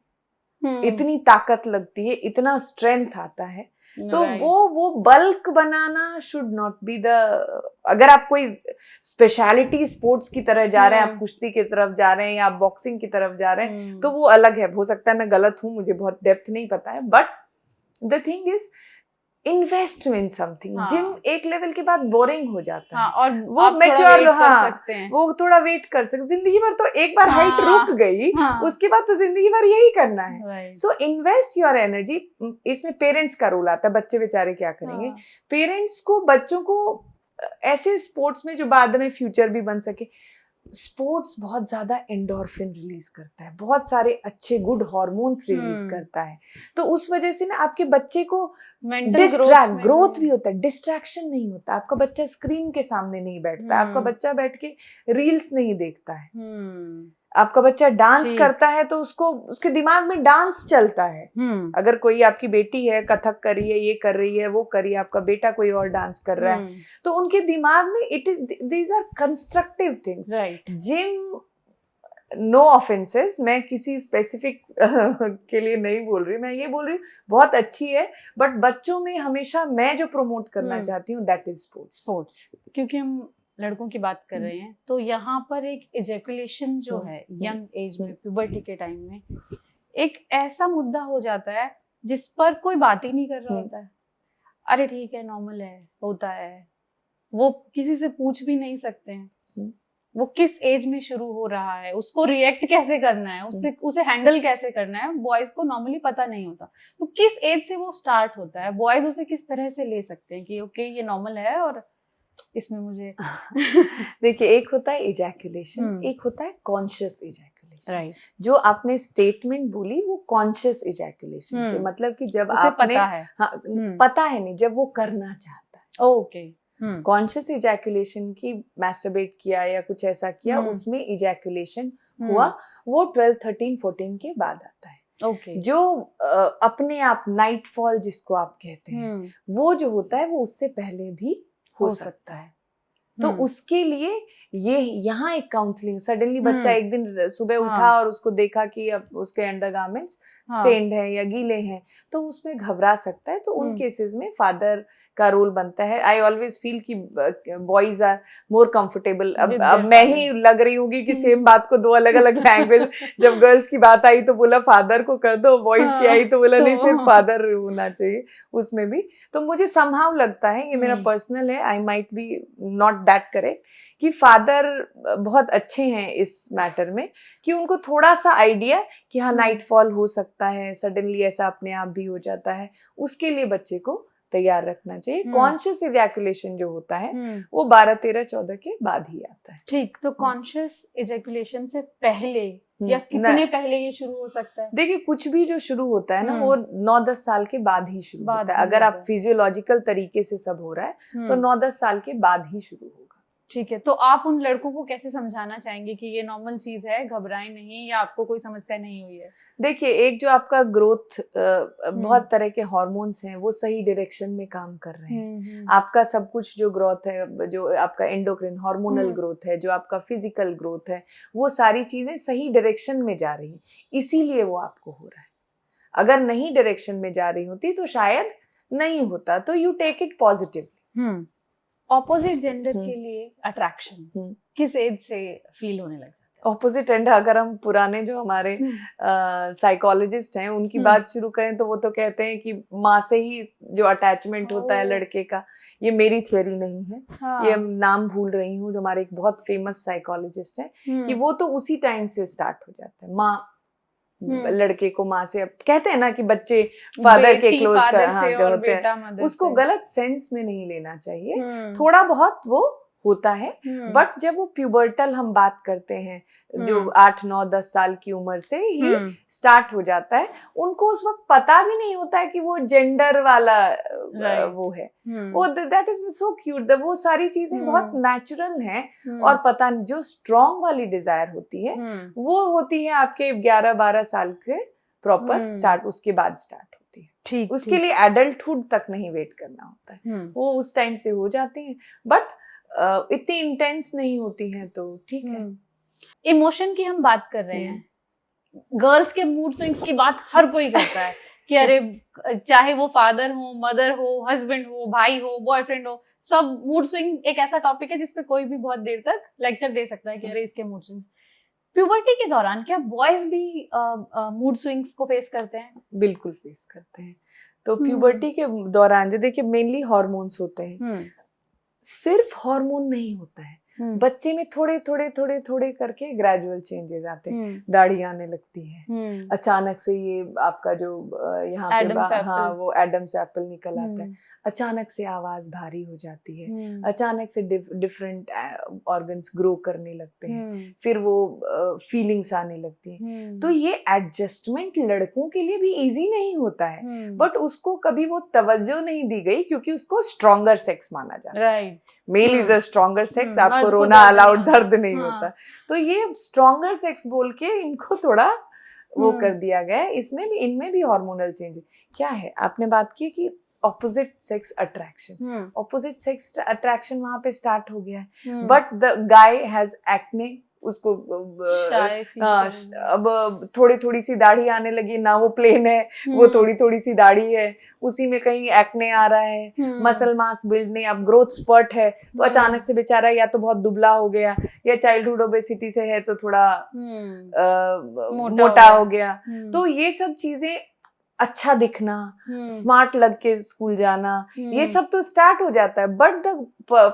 इतनी ताकत लगती है, इतना स्ट्रेंथ आता है। तो वो bulk banana should not be the, अगर आप कोई स्पेशलिटी स्पोर्ट्स की तरह जा रहे हैं, आप कुश्ती की तरफ जा रहे हैं या आप बॉक्सिंग की तरफ जा रहे हैं, तो वो अलग है। हो सकता है मैं गलत हूं, मुझे बहुत डेप्थ नहीं पता है, but the thing is invest in something. Gym एक लेवल के बाद बोरिंग हो जाता है और वो मैच्योर, वो थोड़ा वेट कर सकते। जिंदगी भर तो एक बार हाइट रुक गई, उसके बाद तो जिंदगी भर यही करना है। So invest your energy. इसमें पेरेंट्स का रोल आता है, बच्चे बेचारे क्या करेंगे। पेरेंट्स को बच्चों को ऐसे स्पोर्ट्स में जो बाद में फ्यूचर भी बन सके। स्पोर्ट्स बहुत ज्यादा एंडोर्फिन रिलीज करता है, बहुत सारे अच्छे गुड हार्मोन्स रिलीज करता है, तो उस वजह से ना आपके बच्चे को ग्रोथ भी होता है, डिस्ट्रैक्शन नहीं होता। आपका बच्चा स्क्रीन के सामने नहीं बैठता, आपका बच्चा बैठ के रील्स नहीं देखता है। आपका बच्चा डांस करता है तो उसको उसके दिमाग में डांस चलता है। अगर कोई आपकी बेटी है कथक कर रही है, ये कर रही है, वो कर रही है, आपका बेटा कोई और डांस कर रहा है, तो उनके दिमाग में it is, these are constructive things. Gym, no offences, मैं किसी स्पेसिफिक के लिए नहीं बोल रही, मैं ये बोल रही हूँ बहुत अच्छी है, बट बच्चों में हमेशा मैं जो प्रमोट करना चाहती हूँ दैट इज स्पोर्ट्स। क्योंकि हम लड़कों की बात कर रहे हैं, तो यहाँ पर एक एजैकुलेशन जो है यंग एज में, प्यूबर्टी के टाइम में, एक ऐसा मुद्दा हो जाता है जिस पर कोई बात ही नहीं कर रहा होता है। अरे ठीक है, नॉर्मल है, होता है, वो किसी से पूछ भी नहीं सकते हैं वो किस एज में शुरू हो रहा है, उसको रिएक्ट कैसे करना है, उसे हैंडल कैसे करना है। बॉयज को नॉर्मली पता नहीं होता, तो किस एज से वो स्टार्ट होता है, बॉयज उसे किस तरह से ले सकते हैं कि ओके ये नॉर्मल है और इसमें मुझे देखिए, एक होता है इजैकुलेशन, एक होता है कॉन्शियस इजैकुलेशन। जो आपने स्टेटमेंट बोली वो कॉन्शियस इजैकुलेशन के मतलब कि जब आपने पता है, पता है नहीं, जब वो करना चाहता है। ओके। कॉन्शियस इजैकुलेशन की मैस्टरबेट किया या कुछ ऐसा किया, उसमें इजैकुलेशन हुआ, वो 12, 13, 14 के बाद आता है। जो अपने आप नाइटफॉल जिसको आप कहते हैं, वो जो होता है वो उससे पहले भी हो सकता है। तो उसके लिए ये यहाँ एक काउंसलिंग, सडनली बच्चा एक दिन सुबह उठा और उसको देखा कि अब उसके अंडरगारमेंट्स स्टेन्ड है या गीले हैं, तो उसमें घबरा सकता है। तो उन केसेस में फादर का रोल बनता है। आई ऑलवेज फील कि बॉयज आर मोर कंफर्टेबल। अब मैं ही लग रही होंगी कि सेम बात को दो अलग अलग लैंग्वेज, जब गर्ल्स की बात आई तो बोला फादर को कर दो, बॉयज की आई तो बोला नहीं सिर्फ फादर होना चाहिए उसमें भी। तो मुझे समहाउ लगता है, ये मेरा पर्सनल है, I might be not that correct, कि फादर बहुत अच्छे हैं इस मैटर में, कि उनको थोड़ा सा आइडिया कि हाँ नाइटफॉल हो सकता है, सडनली ऐसा अपने आप भी हो जाता है, उसके लिए बच्चे को तैयार रखना चाहिए। कॉन्शियस इजैकुलेशन जो होता है वो 12, 13, 14 के बाद ही आता है। ठीक, तो कॉन्शियस इजैकुलेशन से पहले या कितने पहले ये शुरू हो सकता है? देखिए, कुछ भी जो शुरू होता है ना वो 9-10 साल के बाद ही शुरू होता है। अगर आप फिजियोलॉजिकल तरीके से सब हो रहा है तो 9-10 साल के बाद ही शुरू होगा। ठीक है, तो आप उन लड़कों को कैसे समझाना चाहेंगे कि ये नॉर्मल चीज है, घबराएं नहीं, या आपको कोई समस्या नहीं हुई है? देखिए, एक जो आपका ग्रोथ, बहुत तरह के हार्मोन्स हैं वो सही डायरेक्शन में काम कर रहे हैं। आपका सब कुछ जो ग्रोथ है, जो आपका एंडोक्रिन हार्मोनल ग्रोथ है, जो आपका फिजिकल ग्रोथ है, वो सारी चीजें सही डायरेक्शन में जा रही हैं, इसीलिए वो आपको हो रहा है। अगर नहीं डायरेक्शन में जा रही होती तो शायद नहीं होता। तो you take it positively. Opposite gender के लिए अट्रैक्शन किस एज से फील होने लगता है? ऑपोजिट जेंडर, अगर हम पुराने जो हमारे साइकोलॉजिस्ट हैं उनकी बात शुरू करें तो वो तो कहते हैं कि माँ से ही जो अटैचमेंट होता है लड़के का, ये मेरी थियरी नहीं है, ये नाम भूल रही हूँ, जो हमारे एक बहुत फेमस साइकोलॉजिस्ट है, कि वो तो उसी टाइम से स्टार्ट हो जाता है। माँ लड़के को माँ से, अब कहते हैं ना कि बच्चे फादर के क्लोज होते हैं, उसको गलत सेंस में नहीं लेना चाहिए। थोड़ा बहुत वो होता है। बट जब वो प्यूबर्टल हम बात करते हैं, जो 8, 9, 10 साल की उम्र से ही स्टार्ट हो जाता है, उनको उस वक्त पता भी नहीं होता है कि वो जेंडर वाला वो है। वो दैट इज सो क्यूट, वो सारी चीजें बहुत नेचुरल हैं। और पता नहीं, जो स्ट्रॉन्ग वाली डिजायर होती है वो होती है आपके 11-12 साल से प्रॉपर स्टार्ट, उसके बाद स्टार्ट होती है। ठीक, उसके लिए एडल्टहुड तक नहीं वेट करना होता है, वो उस टाइम से हो जाती है। बट इतनी इंटेंस नहीं होती हैं, तो ठीक है। इमोशन की हम बात कर रहे हैं, गर्ल्स के मूड स्विंग्स की बात हर कोई करता है कि अरे चाहे वो फादर हो, मदर हो, हस्बैंड हो, भाई हो, बॉयफ्रेंड हो, सब मूड स्विंग एक ऐसा टॉपिक है जिसपे कोई भी बहुत देर तक लेक्चर दे सकता है कि अरे इसके मूड स्विंग्स। प्यूबर्टी के दौरान क्या बॉयज भी मूड स्विंग्स को फेस करते हैं? बिल्कुल फेस करते हैं। तो प्यूबर्टी के दौरान जो देखिए मेनली हॉर्मोन्स होते हैं, सिर्फ हार्मोन नहीं होता है, बच्चे में थोड़े थोड़े करके ग्रेजुअल चेंजेस आते हैं। दाढ़ी आने लगती है, अचानक से ये आपका जो यहाँ पे हाँ वो एडम्स एप्पल निकल आता है, अचानक से आवाज भारी हो जाती है, अचानक से डिफरेंट ऑर्गन्स ग्रो करने लगते हैं, फिर वो फीलिंग्स आने लगती हैं। तो ये एडजस्टमेंट लड़कों के लिए भी इजी नहीं होता है, बट उसको कभी वो तवज्जो नहीं दी गई क्योंकि उसको स्ट्रॉन्गर सेक्स माना जाता है। Right, male is a stronger sex, आपको रोना अलाउड, दर्द नहीं होता। तो ये स्ट्रॉन्गर सेक्स बोल के इनको थोड़ा वो कर दिया गया है। इसमें भी, इनमें भी हार्मोनल चेंज क्या है। आपने बात की कि opposite sex attraction, opposite sex attraction वहां पे स्टार्ट हो गया है, but the guy has acne, उसको अब थोड़ी सी दाढ़ी आने लगी ना, वो प्लेन है, वो थोड़ी सी दाढ़ी है, उसी में कहीं एक्ने आ रहा है, मसल मास बिल्ड नहीं, अब ग्रोथ स्पर्ट है, तो अचानक से बेचारा या तो बहुत दुबला हो गया या चाइल्डहुड ओबेसिटी से है तो थोड़ा मोटा हो गया। तो ये सब चीजें, अच्छा दिखना, स्मार्ट लग के स्कूल जाना, ये सब तो स्टार्ट हो जाता है। But the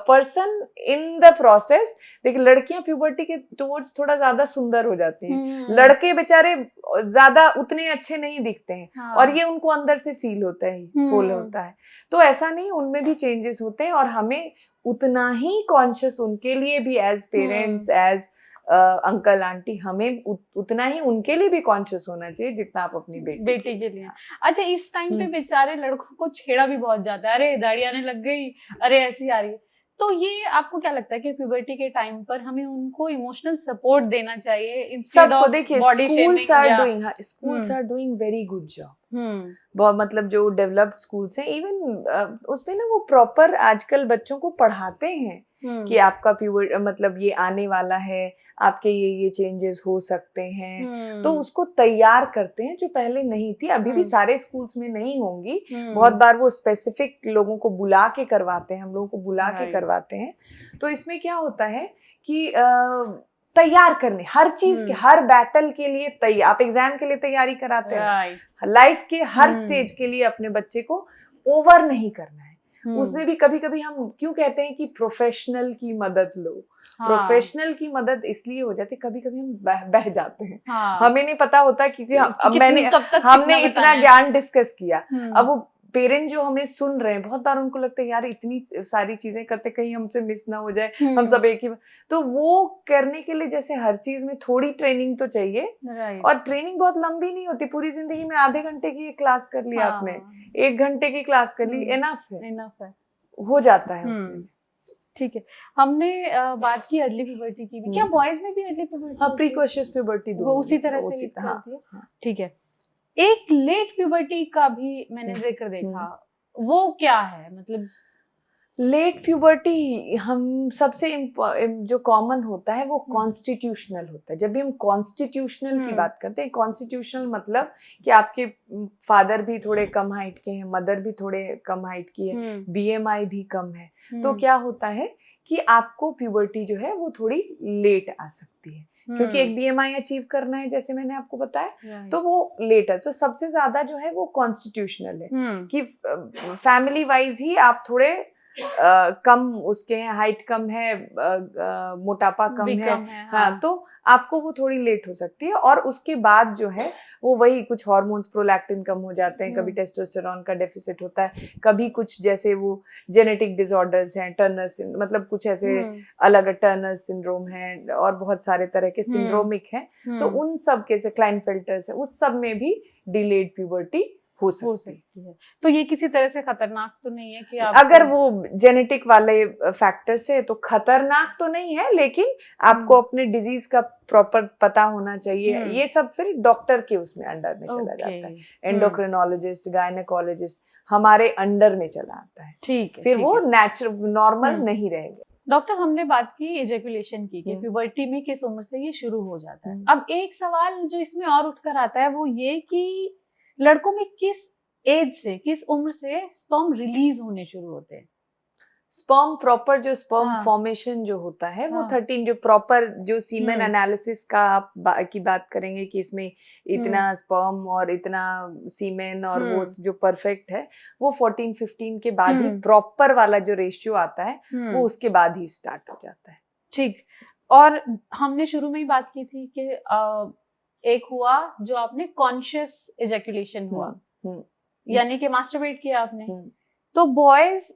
person in the process, देखिए लड़कियां प्यूबर्टी के टुवर्ड्स थोड़ा ज्यादा सुंदर हो जाती हैं, लड़के बेचारे ज्यादा उतने अच्छे नहीं दिखते हैं। हाँ। और ये उनको अंदर से फील होता है, फील होता है। तो ऐसा नहीं, उनमें भी चेंजेस होते हैं और हमें उतना ही कॉन्शियस उनके लिए भी as parents, as uncle aunty, हमें उतना ही उनके लिए भी कॉन्शियस होना चाहिए जितना आप अपनी बेटी के लिए। अच्छा, इस टाइम पे बेचारे लड़कों को छेड़ा भी बहुत जाता है, अरे दाढ़ी आने लग गई, अरे ऐसी आ रही है। तो ये आपको क्या लगता है कि प्यूबर्टी के टाइम पर हमें उनको इमोशनल सपोर्ट देना चाहिए instead of body shaming? Schools are doing very good job. बहुत, मतलब जो डेवलप्ड स्कूल्स हैं, इवन उसमें ना वो प्रॉपर आजकल बच्चों को पढ़ाते हैं कि आपका प्यूबर मतलब ये आने वाला है, आपके ये चेंजेस हो सकते हैं, तो उसको तैयार करते हैं, जो पहले नहीं थी। अभी भी सारे स्कूल्स में नहीं होंगी, बहुत बार वो स्पेसिफिक लोगों को बुला के करवाते हैं, हम लोगों को बुला के करवाते हैं। तो इसमें क्या होता है कि तैयार करने, हर चीज के, हर बैटल के लिए तैयार, आप एग्जाम के लिए तैयारी कराते हैं, लाइफ के हर स्टेज के लिए अपने बच्चे को ओवर नहीं करना है। उसमें भी कभी कभी हम क्यों कहते हैं कि प्रोफेशनल की मदद लो। प्रोफेशनल की मदद इसलिए हो जाती है, कभी कभी हम बह जाते हैं, हमें नहीं पता होता, क्योंकि हमने इतना ज्ञान डिस्कस किया। अब वो पेरेंट जो हमें सुन रहे हैं, बहुत बार उनको लगता है यार इतनी सारी चीजें करते कहीं हमसे मिस ना हो जाए, हम सब एक ही। तो वो करने के लिए जैसे हर चीज में थोड़ी ट्रेनिंग तो चाहिए, और ट्रेनिंग बहुत लंबी नहीं होती। पूरी जिंदगी में आधे घंटे की क्लास कर ली आपने, 1 घंटे की क्लास कर ली, इनफ है, हो जाता है। ठीक है, हमने बात की अर्ली प्यूबर्टी की भी, क्या बॉयज में भी अर्ली प्यूबर्टी? हाँ, प्रीकॉशियस प्यूबर्टी वो उसी तरह से ठीक है। एक लेट प्यूबर्टी का भी मैंने जिक्र देखा, वो क्या है? मतलब लेट प्यूबर्टी हम सबसे जो कॉमन होता है वो कॉन्स्टिट्यूशनल होता है। जब भी हम कॉन्स्टिट्यूशनल की बात करते हैं, कॉन्स्टिट्यूशनल मतलब कि आपके फादर भी थोड़े कम हाइट के हैं, मदर भी थोड़े कम हाइट की है, BMI भी कम है, तो क्या होता है कि आपको प्यूबर्टी जो है वो थोड़ी लेट आ सकती है, क्योंकि एक BMI अचीव करना है, जैसे मैंने आपको बताया, तो वो लेट है। तो सबसे ज्यादा जो है वो कॉन्स्टिट्यूशनल है कि फैमिली वाइज ही आप थोड़े कम उसके हैं, हाइट कम है, मोटापा कम भी है, कम है, हाँ, तो आपको वो थोड़ी लेट हो सकती है। और उसके बाद जो है वो वही कुछ हार्मोन्स, प्रोलैक्टिन कम हो जाते हैं, कभी टेस्टोस्टेरोन का डेफिसिट होता है, कभी कुछ जैसे वो जेनेटिक डिसऑर्डर्स हैं, टर्नर मतलब कुछ ऐसे अलग टर्नर सिंड्रोम है और बहुत सारे तरह के सिंड्रोमिक हैं, तो उन सब के से क्लाइनफेल्टर्स है, उस सब में भी डिलेड प्यूबर्टी हो सकती है। तो ये किसी तरह से खतरनाक तो नहीं है कि आप अगर वो जेनेटिक वाले फैक्टर से, तो खतरनाक तो नहीं है, लेकिन आपको अपने डिजीज का प्रॉपर पता होना चाहिए। ये सब फिर डॉक्टर के उसमें अंडर में चला जाता है, एंडोक्रिनोलॉजिस्ट, गायनेकोलॉजिस्ट हमारे अंडर में चला आता है। ठीक है, फिर वो नेचुरल नॉर्मल नहीं रहेगा। डॉक्टर, हमने बात की एजेकुलेशन की कि प्यूबर्टी में किस उम्र से ये शुरू हो जाता है। अब एक सवाल जो इसमें और उठकर आता है वो ये कि लड़कों में किस एज से, किस उम्र से स्पर्म रिलीज होने शुरू होते हैं? स्पर्म प्रॉपर जो स्पर्म फॉर्मेशन जो होता है वो 13, जो प्रॉपर जो सीमेन एनालिसिस का आप की बात करेंगे कि इसमें इतना स्पर्म और इतना सीमेन और वो जो परफेक्ट है, वो 14-15 के बाद ही प्रॉपर वाला जो रेशियो आता है वो उसके बाद ही स्टार्ट हो जाता है। ठीक। और हमने शुरू में ही बात की थी कि एक हुआ जो आपने कॉन्शियस एजेकुलेशन हुआ, यानी कि मास्टरबेट किया आपने। तो बॉयज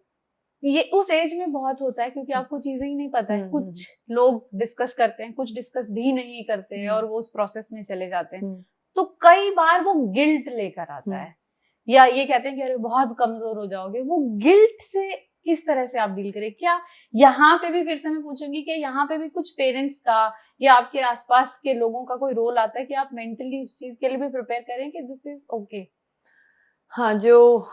ये उस एज में बहुत होता है क्योंकि आपको चीजें ही नहीं पता है। कुछ लोग डिस्कस करते हैं, कुछ डिस्कस भी नहीं करते और वो उस प्रोसेस में चले जाते हैं। तो कई बार वो गिल्ट लेकर आता है, या ये कहते हैं कि अरे बहुत कमजोर हो जाओगे। वो गिल्ट से किस तरह से आप डील करें? क्या यहाँ पे भी फिर से मैं पूछूंगी कि यहाँ पे भी कुछ पेरेंट्स का या आपके आसपास के लोगों का कोई रोल आता है कि आप मेंटली उस चीज के लिए भी प्रिपेयर करें कि दिस इज ओके? हाँ, जो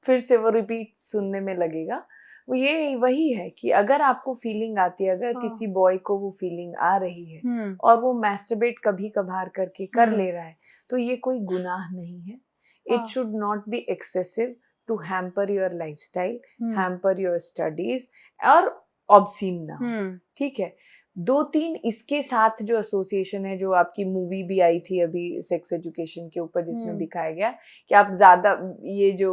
फिर से वो रिपीट सुनने में लगेगा, वो ये वही है कि अगर आपको फीलिंग आती है, अगर किसी बॉय को वो फीलिंग आ रही है और वो मैस्टरबेट कभी कभार करके कर ले रहा है, तो ये कोई गुनाह नहीं है। It should not be excessive to hamper your lifestyle, hamper your studies और ऑब्सीन ना हो, ठीक है। 2-3 इसके साथ जो एसोसिएशन है, जो आपकी मूवी भी आई थी अभी सेक्स एजुकेशन के ऊपर, जिसमें दिखाया गया कि आप ज्यादा ये जो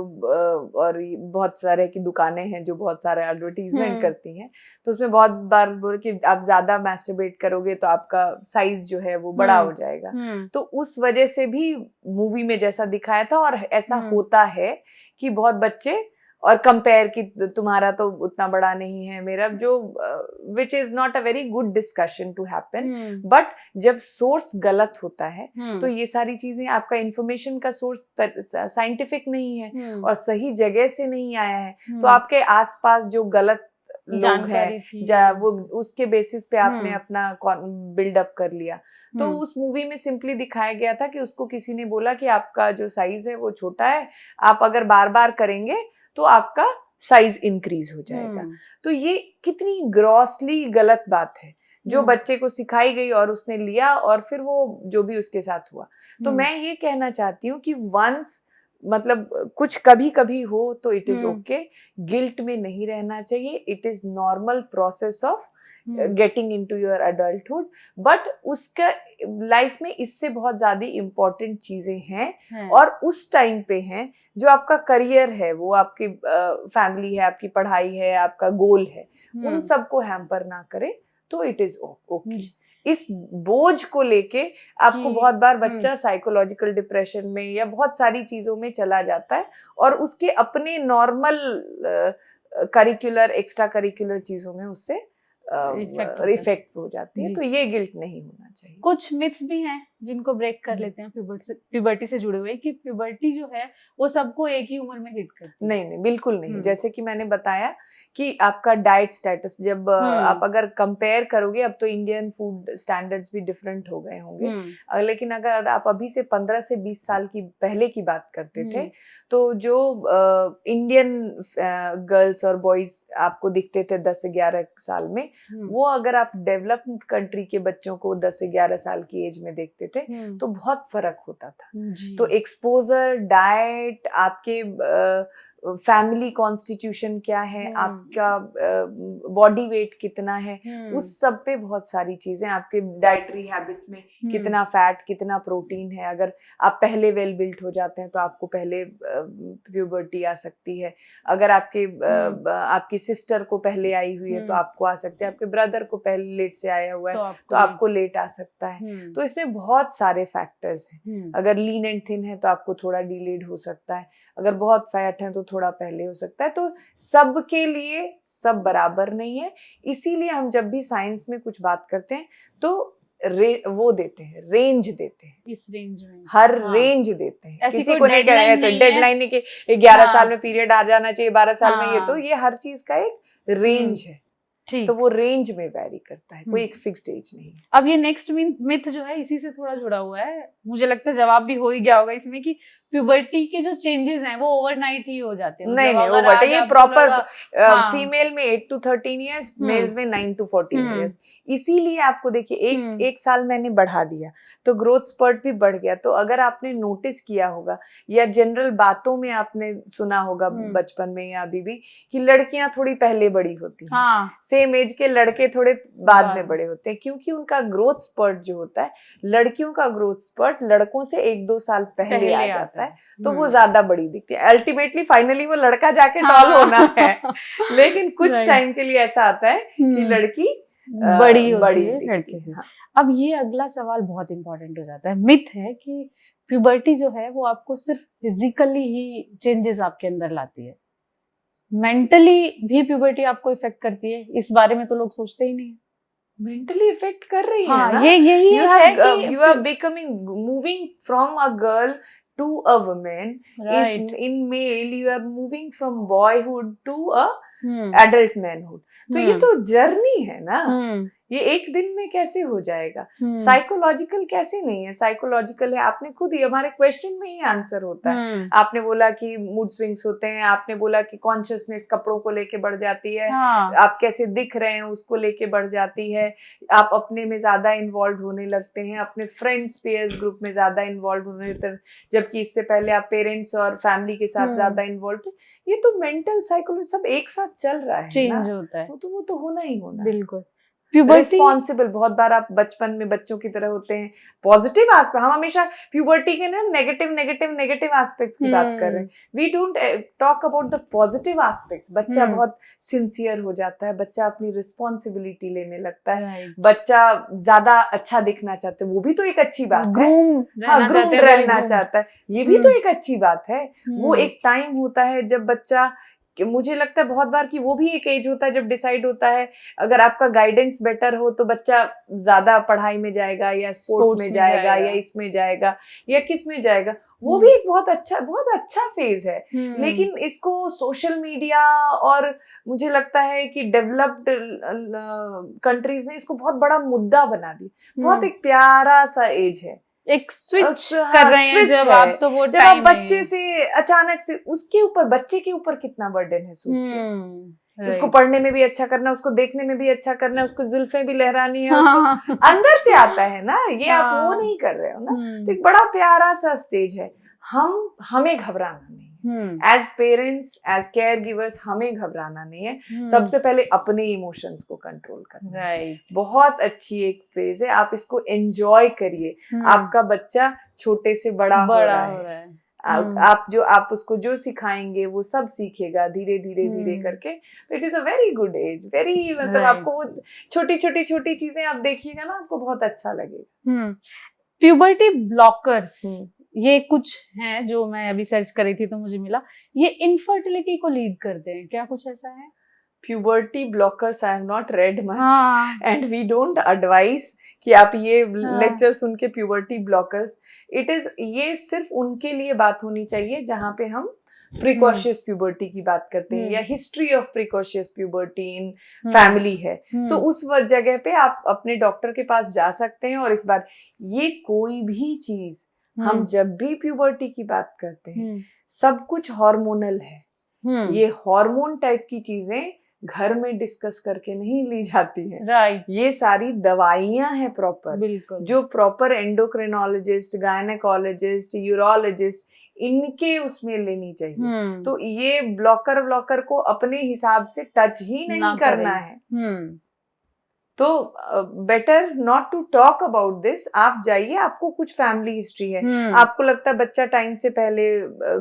और बहुत सारे की दुकानें हैं जो बहुत सारे एडवर्टीजमेंट करती हैं, तो उसमें बहुत बार बोल कि आप ज्यादा मैस्टरबेट करोगे तो आपका साइज जो है वो बड़ा हो जाएगा। तो उस वजह से भी मूवी में जैसा दिखाया था, और ऐसा होता है कि बहुत बच्चे और कंपेयर कि तुम्हारा तो उतना बड़ा नहीं है मेरा, जो which is not a very good discussion to happen. But जब सोर्स गलत होता है तो ये सारी चीजें, आपका इंफॉर्मेशन का सोर्स साइंटिफिक नहीं है और सही जगह से नहीं आया है, तो आपके आसपास जो गलत लोग हैं वो उसके बेसिस पे आपने अपना बिल्डअप कर लिया। तो उस मूवी में सिंपली दिखाया गया था कि उसको किसी ने बोला कि आपका जो साइज है वो छोटा है, आप अगर बार बार करेंगे तो आपका साइज इंक्रीज हो जाएगा। तो ये कितनी ग्रॉसली गलत बात है जो बच्चे को सिखाई गई और उसने लिया और फिर वो जो भी उसके साथ हुआ। तो मैं ये कहना चाहती हूँ कि वंस मतलब कुछ कभी कभी हो तो इट इज ओके, गिल्ट में नहीं रहना चाहिए। It is normal process of getting into your adulthood, but उसका लाइफ में इससे बहुत ज्यादा इम्पोर्टेंट चीजें हैं और उस टाइम पे हैं जो आपका करियर है, वो आपकी फैमिली है, आपकी पढ़ाई है, आपका गोल है, उन सबको हैम्पर ना करे तो इट इज ओके। इस बोझ को लेके आपको बहुत बार बच्चा साइकोलॉजिकल डिप्रेशन में या बहुत सारी चीजों में चला जाता है और उसके अपने नॉर्मल करिकुलर एक्स्ट्रा करिकुलर चीजों में उससे इफेक्ट हो जाती है। तो ये गिल्ट नहीं होना चाहिए। कुछ मिथ्स भी हैं जिनको ब्रेक कर लेते हैं प्यूबर्टी से जुड़े हुए, कि प्यूबर्टी जो है वो सबको एक ही उम्र में हिट करती है। नहीं, बिल्कुल नहीं। जैसे कि मैंने बताया कि आपका डाइट स्टेटस, जब आप अगर कंपेयर करोगे, अब तो इंडियन फूड स्टैंडर्ड्स भी डिफरेंट हो गए होंगे, लेकिन अगर आप अभी से 15 से 20 साल की पहले की बात करते थे तो जो इंडियन गर्ल्स और बॉयज आपको दिखते थे 10 से 11 साल में, वो अगर आप डेवलप्ड कंट्री के बच्चों को 10 से 11 साल की एज में देखते थे तो बहुत फर्क होता था। तो एक्सपोजर, डाइट, आपके फैमिली कॉन्स्टिट्यूशन क्या है, आपका बॉडी वेट कितना है, उस सब पे बहुत सारी चीजें, आपके डाइटरी हैबिट्स में कितना फैट कितना प्रोटीन है। अगर आप पहले वेल बिल्ट हो जाते हैं तो आपको पहले प्यूबर्टी आ सकती है। अगर आपकी सिस्टर को पहले आई हुई है तो आपको आ सकती है, आपके ब्रदर को पहले लेट से आया हुआ है तो आपको लेट आ सकता है। तो इसमें बहुत सारे फैक्टर्स हैं। अगर लीन एंड थिन है तो आपको थोड़ा डिलेड हो सकता है, अगर बहुत फैट है तो थोड़ा पहले हो सकता है। तो सबके लिए सब बराबर नहीं है, इसीलिए हम जब भी साइंस में कुछ बात करते हैं तो वो देते हैं, रेंज देते हैं, इस रेंज में हर रेंज देते हैं। किसी को नहीं कहना है तो डेडलाइन नहीं कि 11 साल में पीरियड आ जाना चाहिए, 12 साल में, ये तो ये हर चीज का एक रेंज है। तो वो रेंज में वैरी करता है, कोई एक फिक्स्ड एज नहीं। अब ये नेक्स्ट मिथ जो है इसी से थोड़ा जुड़ा हुआ है, मुझे लगता है जवाब भी हो ही गया होगा इसमें, कि प्यूबर्टी के जो चेंजेस हैं वो ओवरनाइट ही हो जाते हैं। नहीं नहीं, ओवर ये प्रॉपर फीमेल में 8 to 13 इयर्स, मेल्स में 9 to 14 इयर्स। इसीलिए आपको देखिए एक साल मैंने बढ़ा दिया तो ग्रोथ स्पर्ट भी बढ़ गया। तो अगर आपने नोटिस किया होगा या जनरल बातों में आपने सुना होगा बचपन में या अभी भी, कि लड़कियां थोड़ी पहले बड़ी होती हैं, सेम एज के लड़के थोड़े बाद में बड़े होते हैं, क्योंकि उनका ग्रोथ स्पर्ट जो होता है, लड़कियों का ग्रोथ स्पर्ट लड़कों से 1-2 साल पहले आ जाता है, तो वो ज्यादा बड़ी दिखती है। अल्टीमेटली फाइनली वो लड़का जाके टॉल होना है, लेकिन कुछ टाइम के लिए ऐसा आता है कि लड़की बड़ी दिखती है। अब ये अगला सवाल बहुत इंपॉर्टेंट हो जाता है। मिथ है कि प्यूबर्टी जो है वो आपको सिर्फ फिजिकली ही चेंजेस आपके अंदर लाती है, मेंटली भी प्यूबर्टी आपको इफेक्ट करती है? इस बारे में तो लोग सोचते ही नहीं है। मेंटली इफेक्ट कर रही है ना, यही है कि you are becoming, moving from a girl to a woman, right. In male you are moving from boyhood to a adult manhood. तो ये तो जर्नी है ना, ये एक दिन में कैसे हो जाएगा? साइकोलॉजिकल कैसे नहीं है? साइकोलॉजिकल है। आपने खुद ही, हमारे क्वेश्चन में ही आंसर होता है। आपने बोला कि मूड स्विंग्स होते हैं, आपने बोला कि कॉन्शियसनेस कपड़ों को लेके बढ़ जाती है, आप कैसे दिख रहे हैं उसको लेके बढ़ जाती है, आप अपने में ज्यादा इन्वॉल्व होने लगते हैं, अपने फ्रेंड्स पेयर्स ग्रुप में ज्यादा इन्वॉल्व होने लगते हैं, जबकि इससे पहले आप पेरेंट्स और फैमिली के साथ ज्यादा इन्वॉल्व थे। ये तो मेंटल साइकोलॉजी सब एक साथ चल रहा है, चेंज होता है, वो तो होना ही होना। बिल्कुल। रिस्पॉन्सिबल, बहुत बार आप बचपन में बच्चों की तरह होते हैं, पॉजिटिव एस्पेक्ट, हम हमेशा प्यूबर्टी के ना नेगेटिव एस्पेक्ट्स की बात कर रहे हैं। We don't talk about the positive aspects. बच्चा बहुत सिंसियर हो जाता है, बच्चा अपनी रिस्पॉन्सिबिलिटी लेने लगता है, बच्चा ज्यादा अच्छा दिखना चाहता है, वो भी तो एक अच्छी बात है। ग्रूम रहना चाहता है, ये भी तो एक अच्छी बात है। वो एक टाइम होता है जब बच्चा, मुझे लगता है बहुत बार कि वो भी एक एज होता है जब डिसाइड होता है, अगर आपका गाइडेंस बेटर हो तो बच्चा ज्यादा पढ़ाई में जाएगा या स्पोर्ट्स में जाएगा या इसमें जाएगा या किस में जाएगा। वो भी एक बहुत अच्छा फेज है। लेकिन इसको सोशल मीडिया और मुझे लगता है कि डेवलप्ड कंट्रीज ने इसको बहुत बड़ा मुद्दा बना दिया। बहुत एक प्यारा सा एज है, एक स्विच कर रहे हैं जब आप, तो वो जब आप बच्चे से अचानक से उसके ऊपर, बच्चे के ऊपर कितना बर्डन है सोचिए। उसको पढ़ने में भी अच्छा करना, उसको देखने में भी अच्छा करना, उसको जुल्फें भी लहरानी है, उसको अंदर से आता है ना, ये आप वो नहीं कर रहे हो ना। तो एक बड़ा प्यारा सा स्टेज है। हमें घबराना नहीं है, as parents, as caregivers हमें घबराना नहीं है। सबसे पहले अपने इमोशंस को कंट्रोल करना है। बहुत अच्छी एक फेज है, आप इसको एंजॉय करिए। आपका बच्चा छोटे से बड़ा हो रहा है। आप उसको जो सिखाएंगे वो सब सीखेगा धीरे धीरे करके। तो it is a very good age, very, मतलब आपको वो छोटी चीजें आप देखिएगा ना, आपको बहुत अच्छा लगेगा। प्यूबर्टी ब्लॉकर्स, ये कुछ हैं जो मैं अभी सर्च कर रही थी तो मुझे मिला, ये इनफर्टिलिटी को लीड करते हैं, क्या कुछ ऐसा है? Puberty blockers I have not read much and we don't advice कि आप ये लेक्चर सुन के प्यूबर्टी ब्लॉकर्स, इट इज, ये सिर्फ उनके लिए बात होनी चाहिए जहां पे हम प्रिकॉशियस प्यूबर्टी की बात करते हैं या history of precocious puberty in family है। तो उस जगह पे आप अपने डॉक्टर के पास जा सकते हैं। और इस बार ये कोई भी चीज, हम जब भी प्यूबर्टी की बात करते हैं, सब कुछ हार्मोनल है। ये हार्मोन टाइप की चीजें घर में डिस्कस करके नहीं ली जाती है। राइट। ये सारी दवाइयां हैं प्रॉपर, जो प्रॉपर एंडोक्रिनोलॉजिस्ट, गायनेकोलॉजिस्ट, यूरोलॉजिस्ट, इनके उसमें लेनी चाहिए। तो ये ब्लॉकर को अपने हिसाब से टच ही नहीं करना है। तो better not to talk about this. आप जाइए, आपको कुछ फैमिली हिस्ट्री है, आपको लगता है बच्चा टाइम से पहले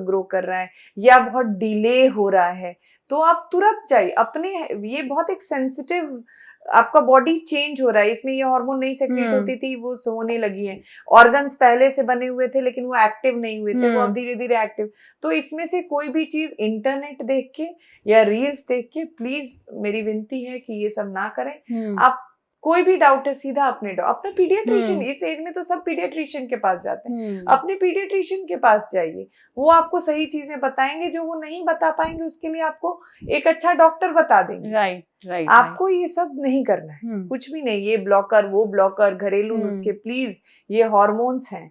ग्रो कर रहा है या बहुत डिले हो रहा है, तो आप तुरंत जाइए अपने। ये बहुत एक सेंसिटिव, आपका बॉडी चेंज हो रहा है, इसमें ये हार्मोन नहीं सेक्रेट होती थी, वो होने लगी है। ऑर्गन्स पहले से बने हुए थे लेकिन वो एक्टिव नहीं हुए थे, वो अब धीरे धीरे एक्टिव। तो इसमें से कोई भी चीज इंटरनेट देख के या रील्स देख के प्लीज मेरी विनती है कि ये सब ना करें। आप कोई भी डाउट है सीधा अपने पीडियाट्रिशियन, इस एज में तो सब पीडियाट्रिशियन के पास जाते हैं, अपने पीडियाट्रिशियन के पास जाइए, वो आपको सही चीजें बताएंगे। जो वो नहीं बता पाएंगे उसके लिए आपको एक अच्छा डॉक्टर बता देंगे। राइट। आपको ये सब नहीं करना है, कुछ भी नहीं। ये ब्लॉकर, वो ब्लॉकर, घरेलू नुस्खे, प्लीज ये हार्मोन्स हैं,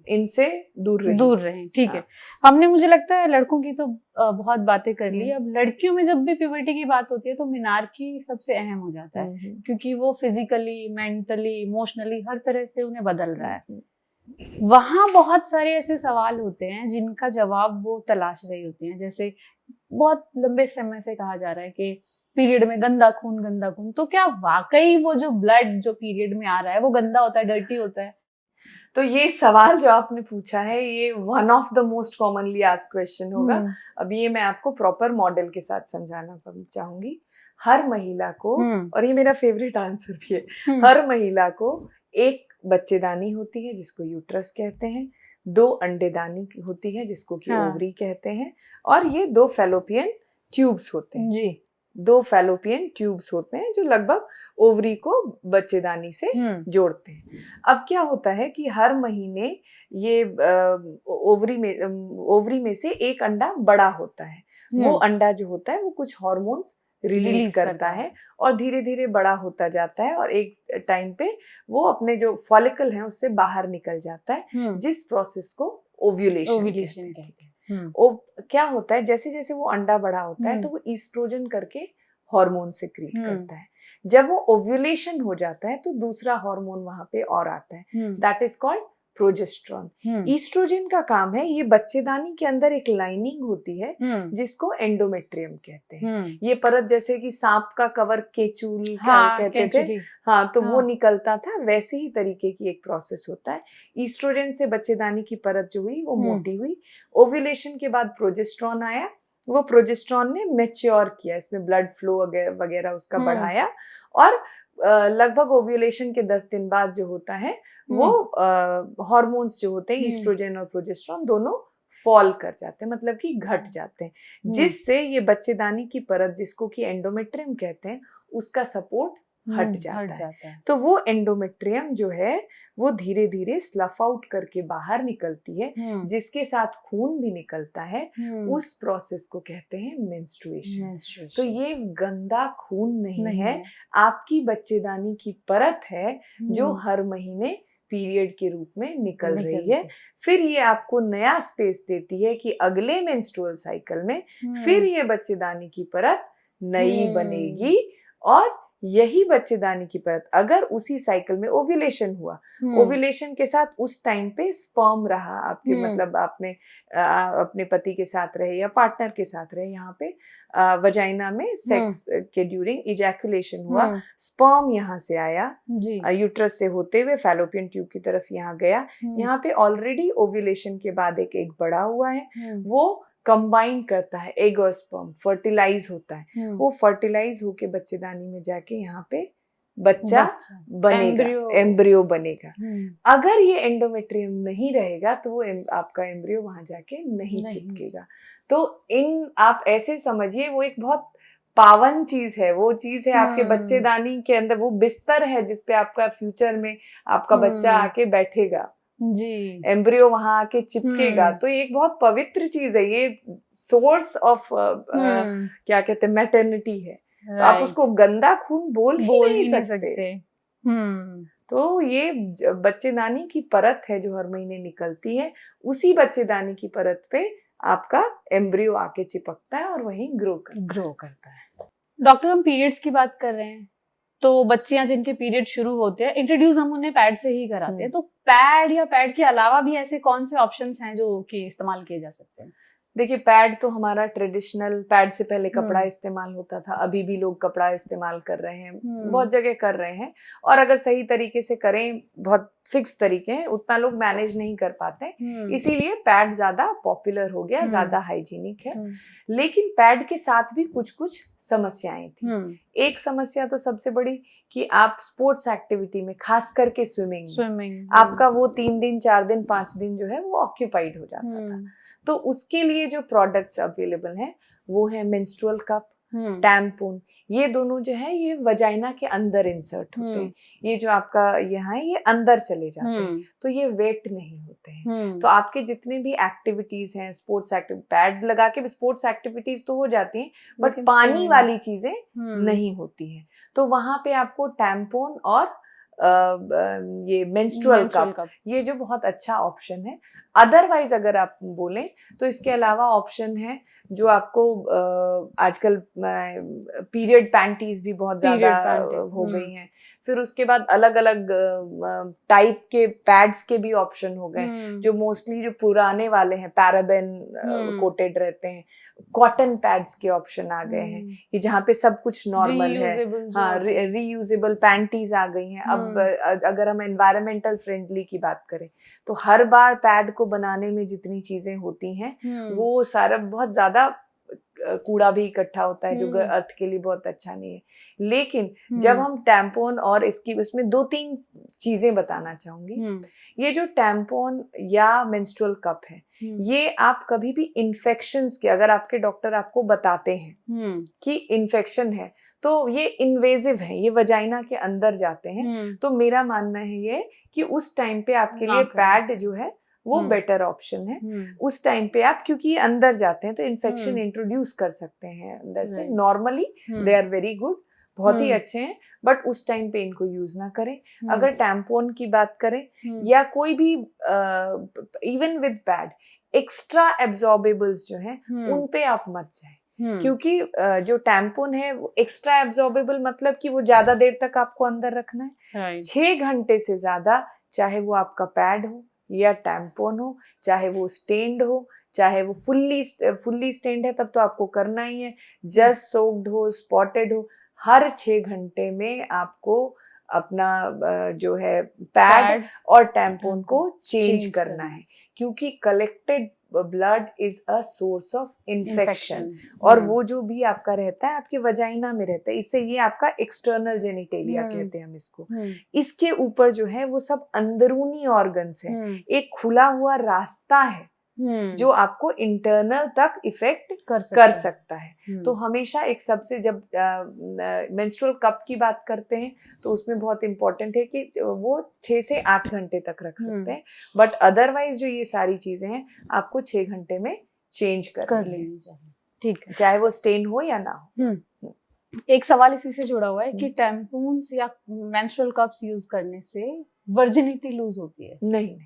इनसे दूर रहें। ठीक है। हमने, मुझे लगता है लड़कों की तो बहुत बातें कर ली। अब लड़कियों में जब भी प्यूबर्टी की बात होती है तो मीनार्की सबसे अहम हो जाता है, क्योंकि वो फिजिकली, मेंटली, इमोशनली हर तरह से उन्हें बदल रहा है। वहां बहुत सारे ऐसे सवाल होते हैं जिनका जवाब वो तलाश रही होती हैं। जैसे बहुत लंबे समय से कहा जा रहा है कि पीरियड में गंदा खून, तो क्या वाकई वो जो ब्लड जो पीरियड में आ रहा है वो गंदा होता है, डर्टी होता है? तो ये सवाल जो आपने पूछा है, ये one of the most commonly asked question होगा। अब ये मैं आपको प्रॉपर मॉडल के साथ समझाना चाहूंगी। हर महिला को, और ये मेरा फेवरेट आंसर भी है, हर महिला को एक बच्चेदानी होती है जिसको यूट्रस कहते हैं, 2 अंडेदानी होती है जिसको कि ओवरी कहते हैं, और ये 2 फैलोपियन ट्यूब्स होते हैं जी। 2 फैलोपियन ट्यूब्स होते हैं जो लगभग ओवरी को बच्चेदानी से जोड़ते हैं। अब क्या होता है कि हर महीने ये ओवरी में से एक अंडा बड़ा होता है। वो अंडा जो होता है वो कुछ हार्मोन्स रिलीज करता है और धीरे धीरे बड़ा होता जाता है, और एक टाइम पे वो अपने जो फॉलिकल है उससे बाहर निकल जाता है, जिस प्रोसेस को ओव्यूलेशन कहते हैं। क्या होता है, जैसे जैसे वो अंडा बड़ा होता है तो वो ईस्ट्रोजन करके हार्मोन सेक्रेट करता है। जब वो ओव्यूलेशन हो जाता है तो दूसरा हार्मोन वहां पे और आता है, that is called progesterone. Oestrogen का काम है, ये बच्चेदानी के अंदर एक लाइनिंग होती है जिसको एंडोमेट्रियम कहते हैं। ये परत जैसे कि सांप का कवर केचुल कहते थे, हाँ, तो वो निकलता था, वैसे ही तरीके की एक प्रोसेस होता है। ईस्ट्रोजन से बच्चेदानी की परत जो हुई वो मोटी हुई। ओव्यूलेशन के बाद प्रोजेस्टेरॉन आया, वो प्रोजेस्टेरॉन ने मैच्योर किया, इसमें ब्लड फ्लो वगैरह उसका बढ़ाया, और लगभग ओव्यूलेशन के 10 दिन बाद जो होता है वो हार्मोन्स जो होते हैं ईस्ट्रोजन और प्रोजेस्टेरॉन दोनों फॉल कर जाते हैं, मतलब कि घट जाते हैं, जिससे ये बच्चेदानी की परत जिसको कि एंडोमेट्रियम कहते हैं उसका सपोर्ट हट जाता है। तो वो एंडोमेट्रियम जो है वो धीरे धीरे स्लफ आउट करके बाहर निकलती है, जिसके साथ खून भी निकलता है। उस प्रोसेस को कहते हैं मेंस्ट्रुएशन। तो ये गंदा खून नहीं है, आपकी बच्चेदानी की परत है जो हर महीने पीरियड के रूप में निकल रही है। फिर ये आपको नया स्पेस देती है कि अगले मेंस्ट्रुअल साइकिल में फिर ये बच्चेदानी की परत नई बनेगी, और यही बच्चेदानी की परत अगर उसी साइकिल में ओव्यूलेशन हुआ, ओव्यूलेशन के साथ उस टाइम पे स्पर्म रहा आपके, मतलब आपने अपने पति के साथ रहे या पार्टनर के साथ रहे, यहाँ पे वजाइना में सेक्स के ड्यूरिंग इजैकुलेशन हुआ, स्पर्म यहाँ से आया यूट्रस से होते हुए फैलोपियन ट्यूब की तरफ यहाँ गया, यहाँ पे ऑलरेडी ओव्यूलेशन के बाद एक एग बड़ा हुआ है, वो कंबाइन करता है, एग और स्पर्म फर्टिलाइज होता है, वो फर्टिलाइज होके बच्चेदानी में जाके यहाँ पे बच्चा बनेगा, एम्ब्रियो बनेगा। अगर ये एंडोमेट्रियम नहीं रहेगा तो वो आपका एम्ब्रियो वहां जाके नहीं चिपकेगा। तो आप ऐसे समझिए वो एक बहुत पावन चीज है, वो चीज है आपके बच्चेदानी के अंदर, वो बिस्तर है जिसपे आपका फ्यूचर में आपका बच्चा आके बैठेगा जी, एम्ब्रियो वहां आके चिपकेगा। तो ये एक बहुत पवित्र चीज है, ये सोर्स ऑफ क्या कहते हैं मैटरनिटी है। तो आप उसको गंदा खून बोल ही नहीं सकते। तो ये बच्चेदानी की परत है जो हर महीने निकलती है, उसी बच्चेदानी की परत पे आपका एम्ब्रियो आके चिपकता है और वहीं ग्रो करता है। डॉक्टर, हम पीरियड्स की बात कर रहे हैं, तो बच्चियां जिनके पीरियड शुरू होते हैं, इंट्रोड्यूस हम उन्हें पैड से ही कराते हैं, तो पैड या पैड के अलावा भी ऐसे कौन से ऑप्शंस हैं जो कि इस्तेमाल किए जा सकते हैं? देखिए, पैड तो हमारा ट्रेडिशनल, पैड से पहले कपड़ा इस्तेमाल होता था, अभी भी लोग कपड़ा इस्तेमाल कर रहे हैं, बहुत जगह कर रहे हैं। और अगर सही तरीके से करें, बहुत फिक्स तरीके हैं, उतना लोग मैनेज नहीं कर पाते, इसीलिए पैड ज्यादा पॉपुलर हो गया, ज्यादा हाइजीनिक है। लेकिन पैड के साथ भी कुछ कुछ समस्याएं थी। एक समस्या तो सबसे बड़ी कि आप स्पोर्ट्स एक्टिविटी में, खास करके स्विमिंग आपका वो 3 दिन 4 दिन 5 दिन जो है वो ऑक्यूपाइड हो जाता था। तो उसके लिए जो प्रोडक्ट्स अवेलेबल हैं वो है मेंस्ट्रुअल कप, टैम्पून। ये दोनों जो है ये वजाइना के अंदर इंसर्ट होते हैं। ये जो आपका यहाँ है ये अंदर चले जाते हैं, तो ये वेट नहीं होते हैं। तो आपके जितने भी एक्टिविटीज हैं, स्पोर्ट्स एक्टिविटी, पैड लगा के स्पोर्ट्स एक्टिविटीज तो हो जाती हैं, बट पानी वाली चीजें नहीं होती हैं। तो वहां पे आपको टैम्पून और ये मेंस्ट्रुअल कप, ये जो बहुत अच्छा ऑप्शन है। अदरवाइज अगर आप बोलें तो इसके अलावा ऑप्शन है जो आपको आजकल पीरियड पैंटीज भी बहुत ज्यादा हो गई हैं। फिर उसके बाद अलग अलग टाइप के पैड्स के भी ऑप्शन हो गए, जो मोस्टली जो पुराने वाले हैं पैराबेन कोटेड रहते हैं। कॉटन पैड्स के ऑप्शन आ गए हैं कि जहाँ पे सब कुछ नॉर्मल है। हाँ, रीयूजेबल पैंटीज आ गई हैं। अब अगर हम एनवायरमेंटल फ्रेंडली की बात करें तो हर बार पैड को बनाने में जितनी चीजें होती हैं वो सारा बहुत ज्यादा कूड़ा भी इकट्ठा होता है, जो अर्थ के लिए बहुत अच्छा नहीं है। लेकिन जब हम टैम्पून और उसमें 2-3 चीजें बताना चाहूंगी। ये जो टैम्पून या मेंस्ट्रुअल कप है, ये आप कभी भी इन्फेक्शंस के, अगर आपके डॉक्टर आपको बताते हैं कि इन्फेक्शन है तो ये इन्वेजिव है, ये वजाइना के अंदर जाते हैं, तो मेरा मानना है ये कि उस टाइम पे आपके लिए पैड जो है वो बेटर ऑप्शन है। उस टाइम पे आप, क्योंकि ये अंदर जाते हैं तो इन्फेक्शन इंट्रोड्यूस कर सकते हैं अंदर से। Normally they are very good, बहुत ही अच्छे हैं, बट उस टाइम पे इनको यूज ना करें। अगर टैम्पून की बात करें या कोई भी इवन विद पैड, एक्स्ट्रा एब्जॉर्बेबल्स जो हैं उन पे आप मत जाएं, क्योंकि जो टैम्पून है वो एक्स्ट्रा एब्जॉर्बेबल मतलब कि वो ज्यादा देर तक आपको अंदर रखना है। 6 घंटे से ज्यादा, चाहे वो आपका पैड हो या टैम्पून हो, चाहे वो स्टेन्ड हो, चाहे वो फुल्ली स्टेन्ड है, तब तो आपको करना ही है। जस्ट सोक्ड हो, स्पॉटेड हो, हर 6 घंटे में आपको अपना जो है पैड और टैम्पून को चेंज करना है, क्योंकि collected blood is a source of infection. और वो जो भी आपका रहता है आपके वजाइना में रहता है, इससे ये आपका एक्सटर्नल जेनिटेलिया कहते हैं हम इसको। इसके ऊपर जो है वो सब अंदरूनी ऑर्गन्स हैं, एक खुला हुआ रास्ता है जो आपको इंटरनल तक इफेक्ट कर सकता है। तो हमेशा एक सबसे, जब मेंस्ट्रुअल कप की बात करते हैं तो उसमें बहुत इंपॉर्टेंट है कि वो 6 से 8 घंटे तक रख सकते हैं, बट अदरवाइज जो ये सारी चीजें हैं आपको 6 घंटे में चेंज कर लेनी चाहिए। ठीक है, चाहे वो स्टेन हो या ना हो। एक सवाल इसी से जुड़ा हुआ है कि टैम्पून्स या मेंस्ट्रुअल कप्स यूज करने से वर्जिनिटी लूज होती है? नहीं,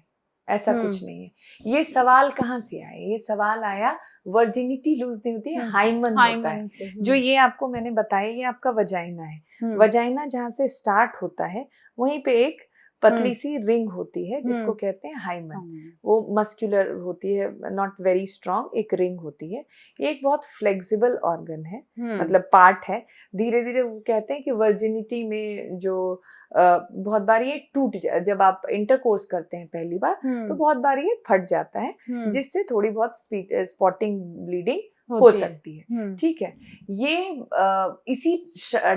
ऐसा कुछ नहीं है। ये सवाल कहाँ से आया? ये सवाल आया, वर्जिनिटी लूज नहीं होती है, हाइमन होता है। जो ये आपको मैंने बताया, ये आपका वजाइना है। वजाइना जहाँ से स्टार्ट होता है वहीं पे एक पतली सी रिंग होती है जिसको कहते हैं हाइमन। वो मस्कुलर होती है, नॉट वेरी स्ट्रॉन्ग, एक रिंग होती है। ये एक बहुत फ्लेक्सिबल ऑर्गन है, मतलब पार्ट है। धीरे धीरे वो कहते हैं कि वर्जिनिटी में जो बहुत बार ये टूट जाए, जब आप इंटरकोर्स करते हैं पहली बार तो बहुत बार ये फट जाता है, जिससे थोड़ी बहुत स्पॉटिंग ब्लीडिंग हो सकती है। ठीक है, ये इसी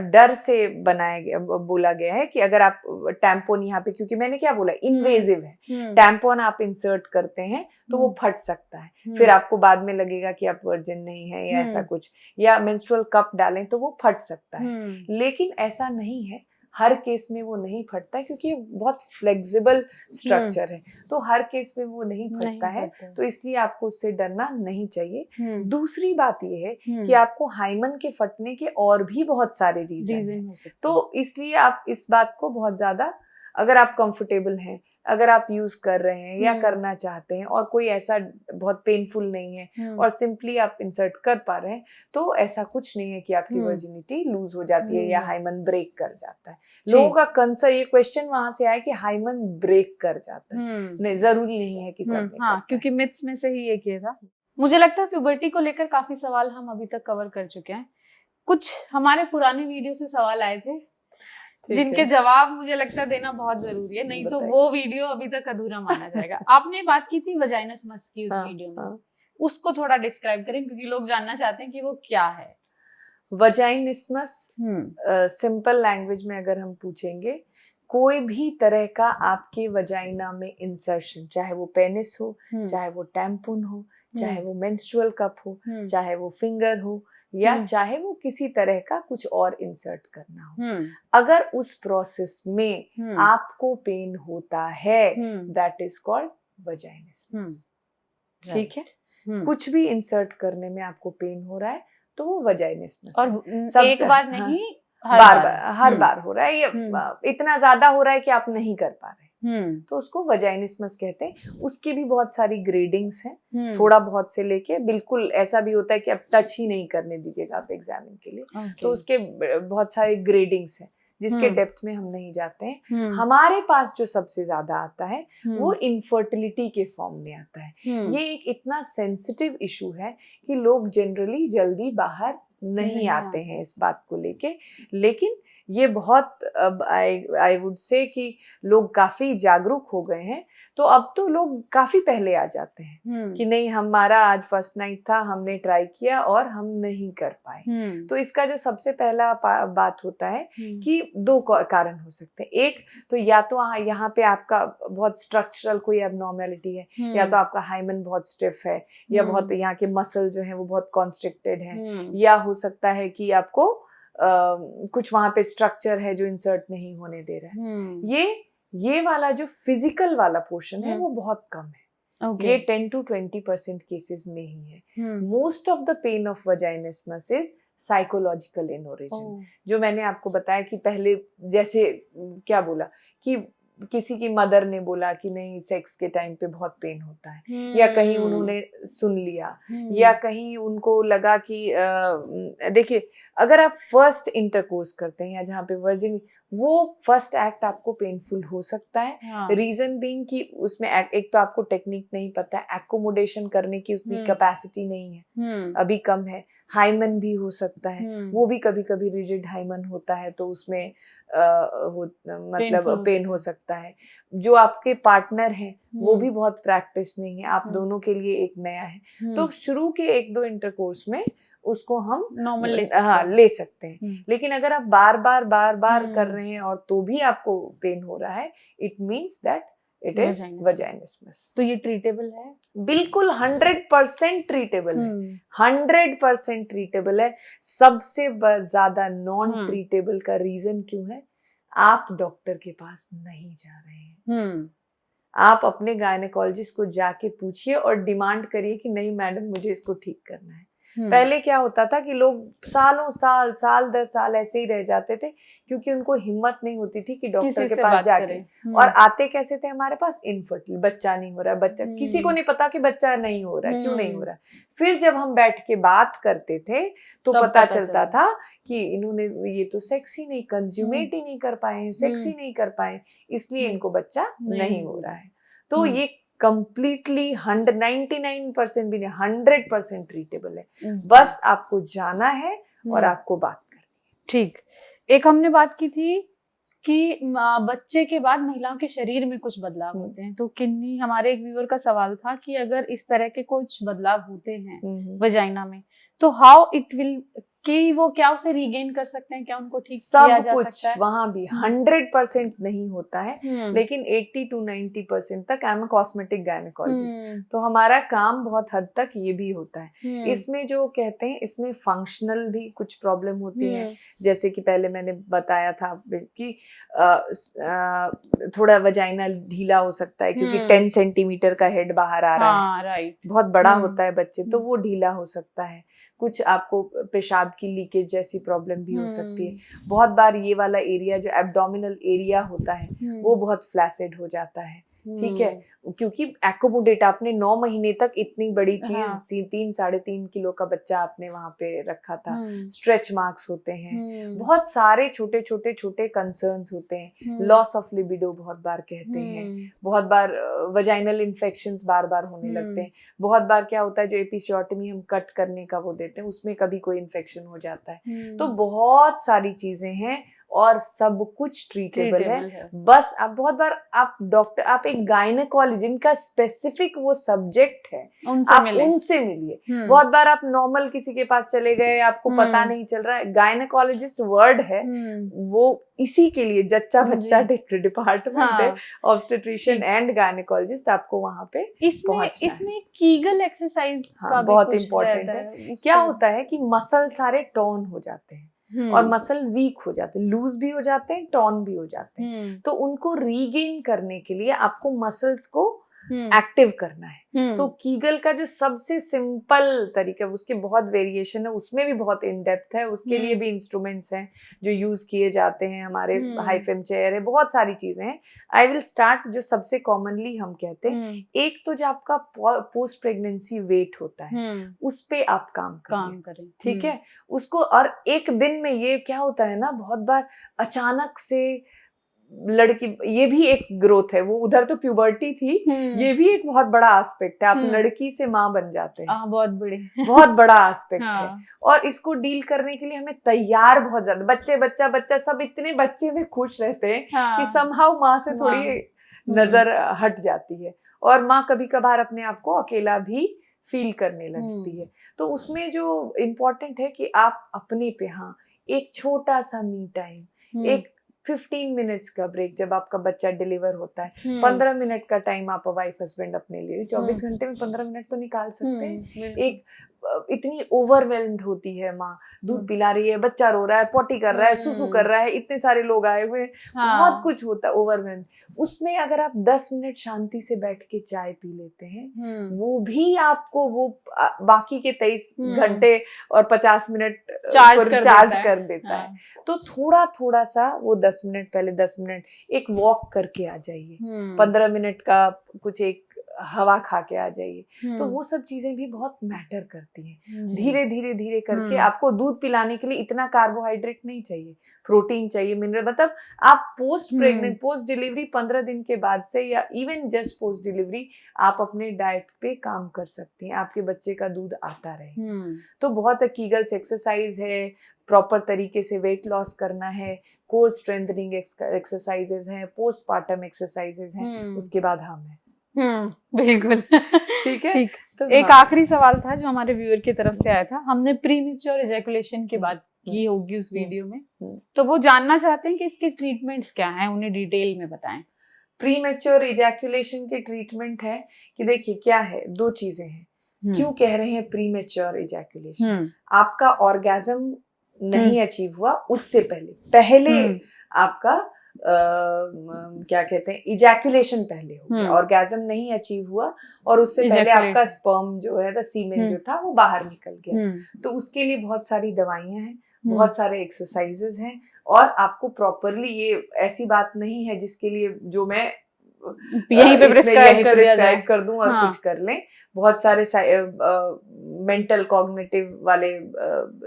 डर से बनाया गया, बोला गया है कि अगर आप टैम्पून यहाँ पे, क्योंकि मैंने क्या बोला, इन्वेजिव है, टैम्पून आप इंसर्ट करते हैं तो वो फट सकता है, फिर आपको बाद में लगेगा कि आप वर्जिन नहीं है या ऐसा कुछ, या मेंस्ट्रुअल कप डालें तो वो फट सकता है। लेकिन ऐसा नहीं है, हर केस में वो नहीं फटता है, क्योंकि ये बहुत फ्लेक्सिबल स्ट्रक्चर है, तो हर केस में वो नहीं फटता है, तो इसलिए आपको उससे डरना नहीं चाहिए। दूसरी बात ये है कि आपको हाइमन के फटने के और भी बहुत सारे रीजन हैं, तो इसलिए आप इस बात को बहुत ज्यादा, अगर आप कंफर्टेबल हैं, अगर आप यूज कर रहे हैं या हम्म। करना चाहते हैं और कोई ऐसा बहुत पेनफुल नहीं है और सिंपली आप इंसर्ट कर पा रहे हैं, तो ऐसा कुछ नहीं है कि आपकी वर्जिनिटी लूज हो जाती है या हाइमन ब्रेक कर जाता है। लोगों का कंसर्न, ये क्वेश्चन वहां से आया कि हाइमन ब्रेक कर जाता है। नहीं, जरूरी नहीं है कि सब में हाँ, क्योंकि मिथ्स में से ही एक ये था। मुझे लगता है प्यूबर्टी को लेकर काफी सवाल हम अभी तक कवर कर चुके हैं। कुछ हमारे पुराने वीडियो से सवाल आए थे जिनके जवाब मुझे लगता है देना बहुत जरूरी है, नहीं तो वो वीडियो अभी तक अधूरा माना जाएगा। आपने बात की थी वजाइनसमस की उस वीडियो में, उसको थोड़ा डिस्क्राइब करें क्योंकि लोग जानना चाहते हैं कि वो क्या है। वजाइनिस्मस सिंपल लैंग्वेज में अगर हम पूछेंगे, कोई भी तरह का आपके वजाइना में इंसर्शन, चाहे वो पेनिस हो, चाहे वो टैम्पून हो, चाहे वो मेंस्ट्रुअल कप हो, चाहे वो फिंगर हो, या चाहे वो किसी तरह का कुछ और इंसर्ट करना हो, अगर उस प्रोसेस में आपको पेन होता है, दैट इज कॉल्ड वजाइनिस्मस। ठीक है, कुछ भी इंसर्ट करने में आपको पेन हो रहा है तो वो वजाइनिस्मस और है। एक बार नहीं, हर बार हो रहा है, ये इतना ज्यादा हो रहा है कि आप नहीं कर पा रहे, तो उसको वजाइनिस्मस कहते हैं। उसकी भी बहुत सारी ग्रेडिंग्स हैं, थोड़ा बहुत से लेके बिल्कुल ऐसा भी होता है कि अब टच ही नहीं करने दीजिएगा आप एग्जामिन के लिए। तो उसके बहुत सारे ग्रेडिंग्स हैं जिसके डेप्थ में हम नहीं जाते हैं। हमारे पास जो सबसे ज्यादा आता है वो इनफर्टिलिटी के फॉर्म में आता है। ये एक इतना सेंसिटिव इशू है कि लोग जनरली जल्दी बाहर नहीं आते हैं इस बात को लेके, लेकिन ये बहुत अब आई वुड से कि लोग काफी जागरूक हो गए हैं, तो अब तो लोग काफी पहले आ जाते हैं कि नहीं, हमारा आज फर्स्ट नाइट था, हमने ट्राई किया और हम नहीं कर पाए। तो इसका जो सबसे पहला बात होता है कि दो कारण हो सकते हैं। एक तो या तो यहाँ पे आपका बहुत स्ट्रक्चरल कोई एबनॉर्मेलिटी है, या तो आपका हाइमन बहुत स्टिफ है, या बहुत यहाँ के मसल जो है वो बहुत कॉन्स्ट्रिक्टेड है, या हो सकता है कि आपको कुछ वहां पे स्ट्रक्चर है जो इंसर्ट नहीं होने दे रहा है। ये वाला जो फिजिकल वाला पोर्शन है वो बहुत कम है। ये 10 to 20% केसेस में ही है। Most of the pain of vaginismus is psychological in origin. जो मैंने आपको बताया कि पहले जैसे क्या बोला कि किसी की मदर ने बोला कि नहीं, सेक्स के टाइम पे बहुत पेन होता है, या कहीं उन्होंने सुन लिया, या कहीं उनको लगा कि देखिए, अगर आप फर्स्ट इंटरकोर्स करते हैं या जहाँ पे वर्जिन, वो फर्स्ट एक्ट आपको पेनफुल हो सकता है। रीजन बीइंग कि उसमें एक तो आपको टेक्निक नहीं पता है, एकोमोडेशन करने की उतनी कैपेसिटी नहीं है, अभी कम है। हाइमन भी हो सकता है, वो भी कभी कभी रिजिड हाइमन होता है, तो उसमें मतलब पेन हो सकता है। जो आपके पार्टनर हैं वो भी बहुत प्रैक्टिस नहीं है, आप दोनों के लिए एक नया है, तो शुरू के 1-2 इंटरकोर्स में उसको हम नॉर्मल ले सकते हैं। लेकिन अगर आप बार बार कर रहे हैं और तो भी आपको पेन हो रहा है, it means that it is vaginismus. तो ये ट्रीटेबल है? बिल्कुल 100% ट्रीटेबल है, 100% ट्रीटेबल है। सबसे ज्यादा नॉन ट्रीटेबल का रीजन क्यों है? आप डॉक्टर के पास नहीं जा रहे हैं। आप अपने गायनेकोलॉजिस्ट को जाके पूछिए और डिमांड करिए कि नहीं मैडम, मुझे इसको ठीक करना है। पहले क्या होता था कि लोग साल दर साल ऐसे ही रह जाते थे, क्योंकि उनको हिम्मत नहीं होती थी कि डॉक्टर के पास जाके। और आते कैसे थे हमारे पास? इनफर्टिल, बच्चा नहीं हो रहा है, बच्चा किसी को नहीं पता कि बच्चा नहीं हो रहा है, क्यों नहीं हो रहा है। फिर जब हम बैठ के बात करते थे तो पता चलता था कि इन्होंने ये तो सेक्स ही नहीं, कंज्यूमेट ही नहीं कर पाए, सेक्स ही नहीं कर पाए, इसलिए इनको बच्चा नहीं हो रहा है। तो ये कंप्लीटली 99% भी नहीं, 100% ट्रीटेबल है। बस आपको जाना है और आपको बात करनी है। ठीक। एक हमने बात की थी कि बच्चे के बाद महिलाओं के शरीर में कुछ बदलाव होते हैं, तो किन्नी हमारे एक व्यूअर का सवाल था कि अगर इस तरह के कुछ बदलाव होते हैं वजाइना में, तो हाउ इट विल, कि वो क्या उसे रीगेन कर सकते हैं, क्या उनको ठीक किया जा सकता है? वहां भी 100% नहीं होता है, लेकिन 80 to 90% तक। I am a cosmetic gynaecologist, तो हमारा काम बहुत हद तक ये भी होता है। इसमें जो कहते हैं, इसमें फंक्शनल भी कुछ प्रॉब्लम होती है, जैसे कि पहले मैंने बताया था कि थोड़ा वजाइना ढीला हो सकता है, क्योंकि 10 सेंटीमीटर का हेड बाहर आ रहा है, राइट, बहुत बड़ा होता है बच्चे, तो वो ढीला हो सकता है। कुछ आपको पेशाब की लीकेज जैसी प्रॉब्लम भी हो सकती है। बहुत बार ये वाला एरिया जो एब्डोमिनल एरिया होता है वो बहुत फ्लैसिड हो जाता है, ठीक है, क्योंकि एक्कोमोडेट आपने 9 महीने तक इतनी बड़ी चीज, हाँ। 3-3.5 किलो का बच्चा आपने वहां पे रखा था, स्ट्रेच मार्क्स होते हैं, बहुत सारे छोटे छोटे छोटे कंसर्न्स होते हैं, लॉस ऑफ लिबिडो बहुत बार कहते हैं, बहुत बार वजाइनल इन्फेक्शंस बार बार होने लगते हैं, बहुत बार क्या होता है जो एपिसियोटमी हम कट करने का वो देते हैं उसमें कभी कोई इन्फेक्शन हो जाता है। तो बहुत सारी चीजें हैं और सब कुछ ट्रीटेबल है। बस आप बहुत बार आप डॉक्टर, आप एक गायनेकोलॉजिस्ट जिनका स्पेसिफिक वो सब्जेक्ट है आप उनसे मिलिए। बहुत बार आप नॉर्मल किसी के पास चले गए, आपको पता नहीं चल रहा है, गायनेकोलॉजिस्ट वर्ड है वो इसी के लिए जच्चा बच्चा डिपार्टमेंट है, ऑब्स्टेट्रिशियन एंड गायनेकोलॉजिस्ट आपको वहां पे इसमें कीगल एक्सरसाइज का भी बहुत कुछ इम्पोर्टेंट है। क्या होता है कि मसल सारे टॉर्न हो जाते हैं और मसल वीक हो जाते हैं, लूज भी हो जाते हैं, टॉर्न भी हो जाते हैं, तो उनको रीगेन करने के लिए आपको मसल्स को एक्टिव करना है। तो कीगल का जो सबसे सिंपल तरीका, उसके बहुत वेरिएशन है, उसमें भी बहुत इन डेप्थ है, उसके लिए भी इंस्ट्रूमेंट्स हैं जो यूज किए जाते हैं, हमारे हाइफेम चेयर है, बहुत सारी चीजें हैं। आई विल स्टार्ट जो सबसे कॉमनली हम कहते हैं, एक तो जो आपका पोस्ट प्रेगनेंसी वेट होता है उस पे आप काम करें, ठीक है उसको। और एक दिन में ये क्या होता है ना, बहुत बार अचानक से लड़की, ये भी एक ग्रोथ है, वो उधर तो प्यूबर्टी थी, ये भी एक बहुत बड़ा एस्पेक्ट है, आप लड़की से माँ बन जाते हैं, बहुत बड़ा एस्पेक्ट है। और इसको डील करने के लिए हमें तैयार बहुत ज्यादा, बच्चा बच्चा सब इतने बच्चे में खुश रहते हैं कि समहाउ माँ से थोड़ी नजर हट जाती है और माँ कभी कभार अपने आप को अकेला भी फील करने लगती है। तो उसमें जो इम्पोर्टेंट है कि आप अपने पे एक छोटा सा मी टाइम, एक 15 मिनट्स का ब्रेक, जब आपका बच्चा डिलीवर होता है 15 मिनट का टाइम आप वाइफ हस्बैंड अपने लिए, 24 घंटे में 15 मिनट तो निकाल सकते हैं। एक इतनी ओवरवेल्म्ड होती है माँ, दूध पिला रही है, बच्चा रो रहा है, पॉटी कर रहा है, सुसु कर रहा है, इतने सारे लोग आए हुए, बहुत कुछ होता है ओवरवेल्म। उसमें अगर आप 10 मिनट शांति से बैठ के चाय पी लेते हैं, वो भी आपको वो बाकी के 23 घंटे और 50 मिनट चार्ज कर देता है। तो थोड़ा थोड़ा सा वो 10 मिनट पहले 10 मिनट एक वॉक करके आ जाइए, 15 मिनट का कुछ एक हवा खा के आ जाइए। तो वो सब चीजें भी बहुत मैटर करती हैं। धीरे धीरे धीरे करके आपको दूध पिलाने के लिए इतना कार्बोहाइड्रेट नहीं चाहिए, प्रोटीन चाहिए, मिनरल, मतलब आप पोस्ट प्रेग्नेंट, पोस्ट डिलीवरी 15 दिन के बाद से या इवन जस्ट पोस्ट डिलीवरी आप अपने डाइट पे काम कर सकती हैं, आपके बच्चे का दूध आता रहे। तो बहुत कीगल्स एक्सरसाइज है, प्रॉपर तरीके से वेट लॉस करना है, कोर स्ट्रेंथनिंग एक्सरसाइजेज हैं, पोस्टपार्टम एक्सरसाइजेज हैं, उसके बाद हम हैं। बिल्कुल ठीक है। तो एक आखिरी सवाल था जो हमारे व्यूअर की तरफ से आया था, हमने प्रीमेच्योर इजैकुलेशन की बात की होगी उस वीडियो में, तो वो जानना चाहते हैं कि इसके ट्रीटमेंट्स क्या हैं, उन्हें डिटेल में बताएं। प्रीमेच्योर इजैकुलेशन के ट्रीटमेंट है कि देखिए क्या है, दो चीजें हैं। क्यों कह रहे हैं प्रीमेच्योर इजैकुलेशन? आपका ऑर्गेज्म नहीं अचीव हुआ उससे पहले आपका क्या कहते हैं, इजैकुलेशन पहले हो गया, ऑर्गेज्म नहीं अचीव हुआ और उससे पहले आपका स्पर्म जो है, सीमेन जो था वो बाहर निकल गया। तो उसके लिए बहुत सारी दवाइयां हैं, बहुत सारे एक्सरसाइजेस हैं, और आपको प्रॉपरली, ये ऐसी बात नहीं है जिसके लिए जो मैं यहीं पे प्रिस्क्राइब कर दूं और कुछ कर लें। बहुत सारे मेंटल कॉग्निटिव वाले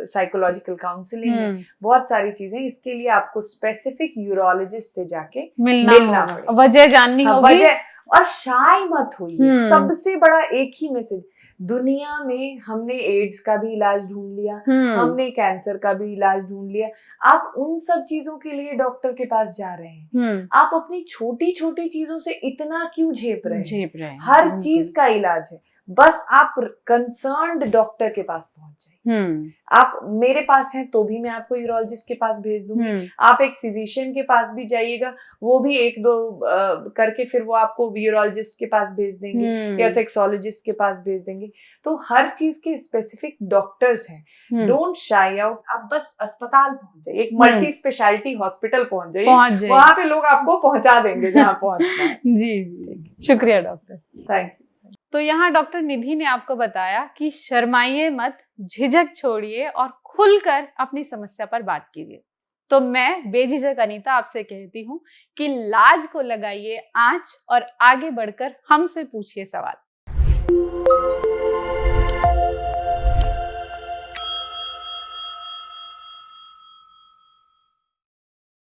साइकोलॉजिकल काउंसलिंग है, बहुत सारी चीजें। इसके लिए आपको स्पेसिफिक यूरोलॉजिस्ट से जाके मिलना पड़ेगा, वजह जाननी होगी, और शाय मत होइए। सबसे बड़ा एक ही मैसेज, दुनिया में हमने एड्स का भी इलाज ढूंढ लिया, हमने कैंसर का भी इलाज ढूंढ लिया, आप उन सब चीजों के लिए डॉक्टर के पास जा रहे हैं, आप अपनी छोटी छोटी चीजों से इतना क्यों झेप रहे हैं? हर चीज का इलाज है, बस आप कंसर्न्ड डॉक्टर के पास पहुंच जाइए। आप मेरे पास हैं तो भी मैं आपको यूरोलॉजिस्ट के पास भेज दूंगी, आप एक फिजिशियन के पास भी जाइएगा, वो भी एक दो करके फिर वो आपको यूरोलॉजिस्ट के पास भेज देंगे या सेक्सोलॉजिस्ट के पास भेज देंगे। तो हर चीज के स्पेसिफिक डॉक्टर्स हैं, डोंट शाई आउट। आप बस अस्पताल पहुंच जाइए, एक मल्टी स्पेशलिटी हॉस्पिटल पहुंच जाइए, वहां पे लोग आपको पहुंचा देंगे जहाँ पहुंचना है। जी, शुक्रिया डॉक्टर, थैंक यू। तो यहाँ डॉक्टर निधि ने आपको बताया कि शर्माइए मत, झिझक छोड़िए और खुलकर अपनी समस्या पर बात कीजिए। तो मैं बेझिझक अनीता आपसे कहती हूँ कि लाज को लगाइए आंच और आगे बढ़कर हमसे पूछिए सवाल।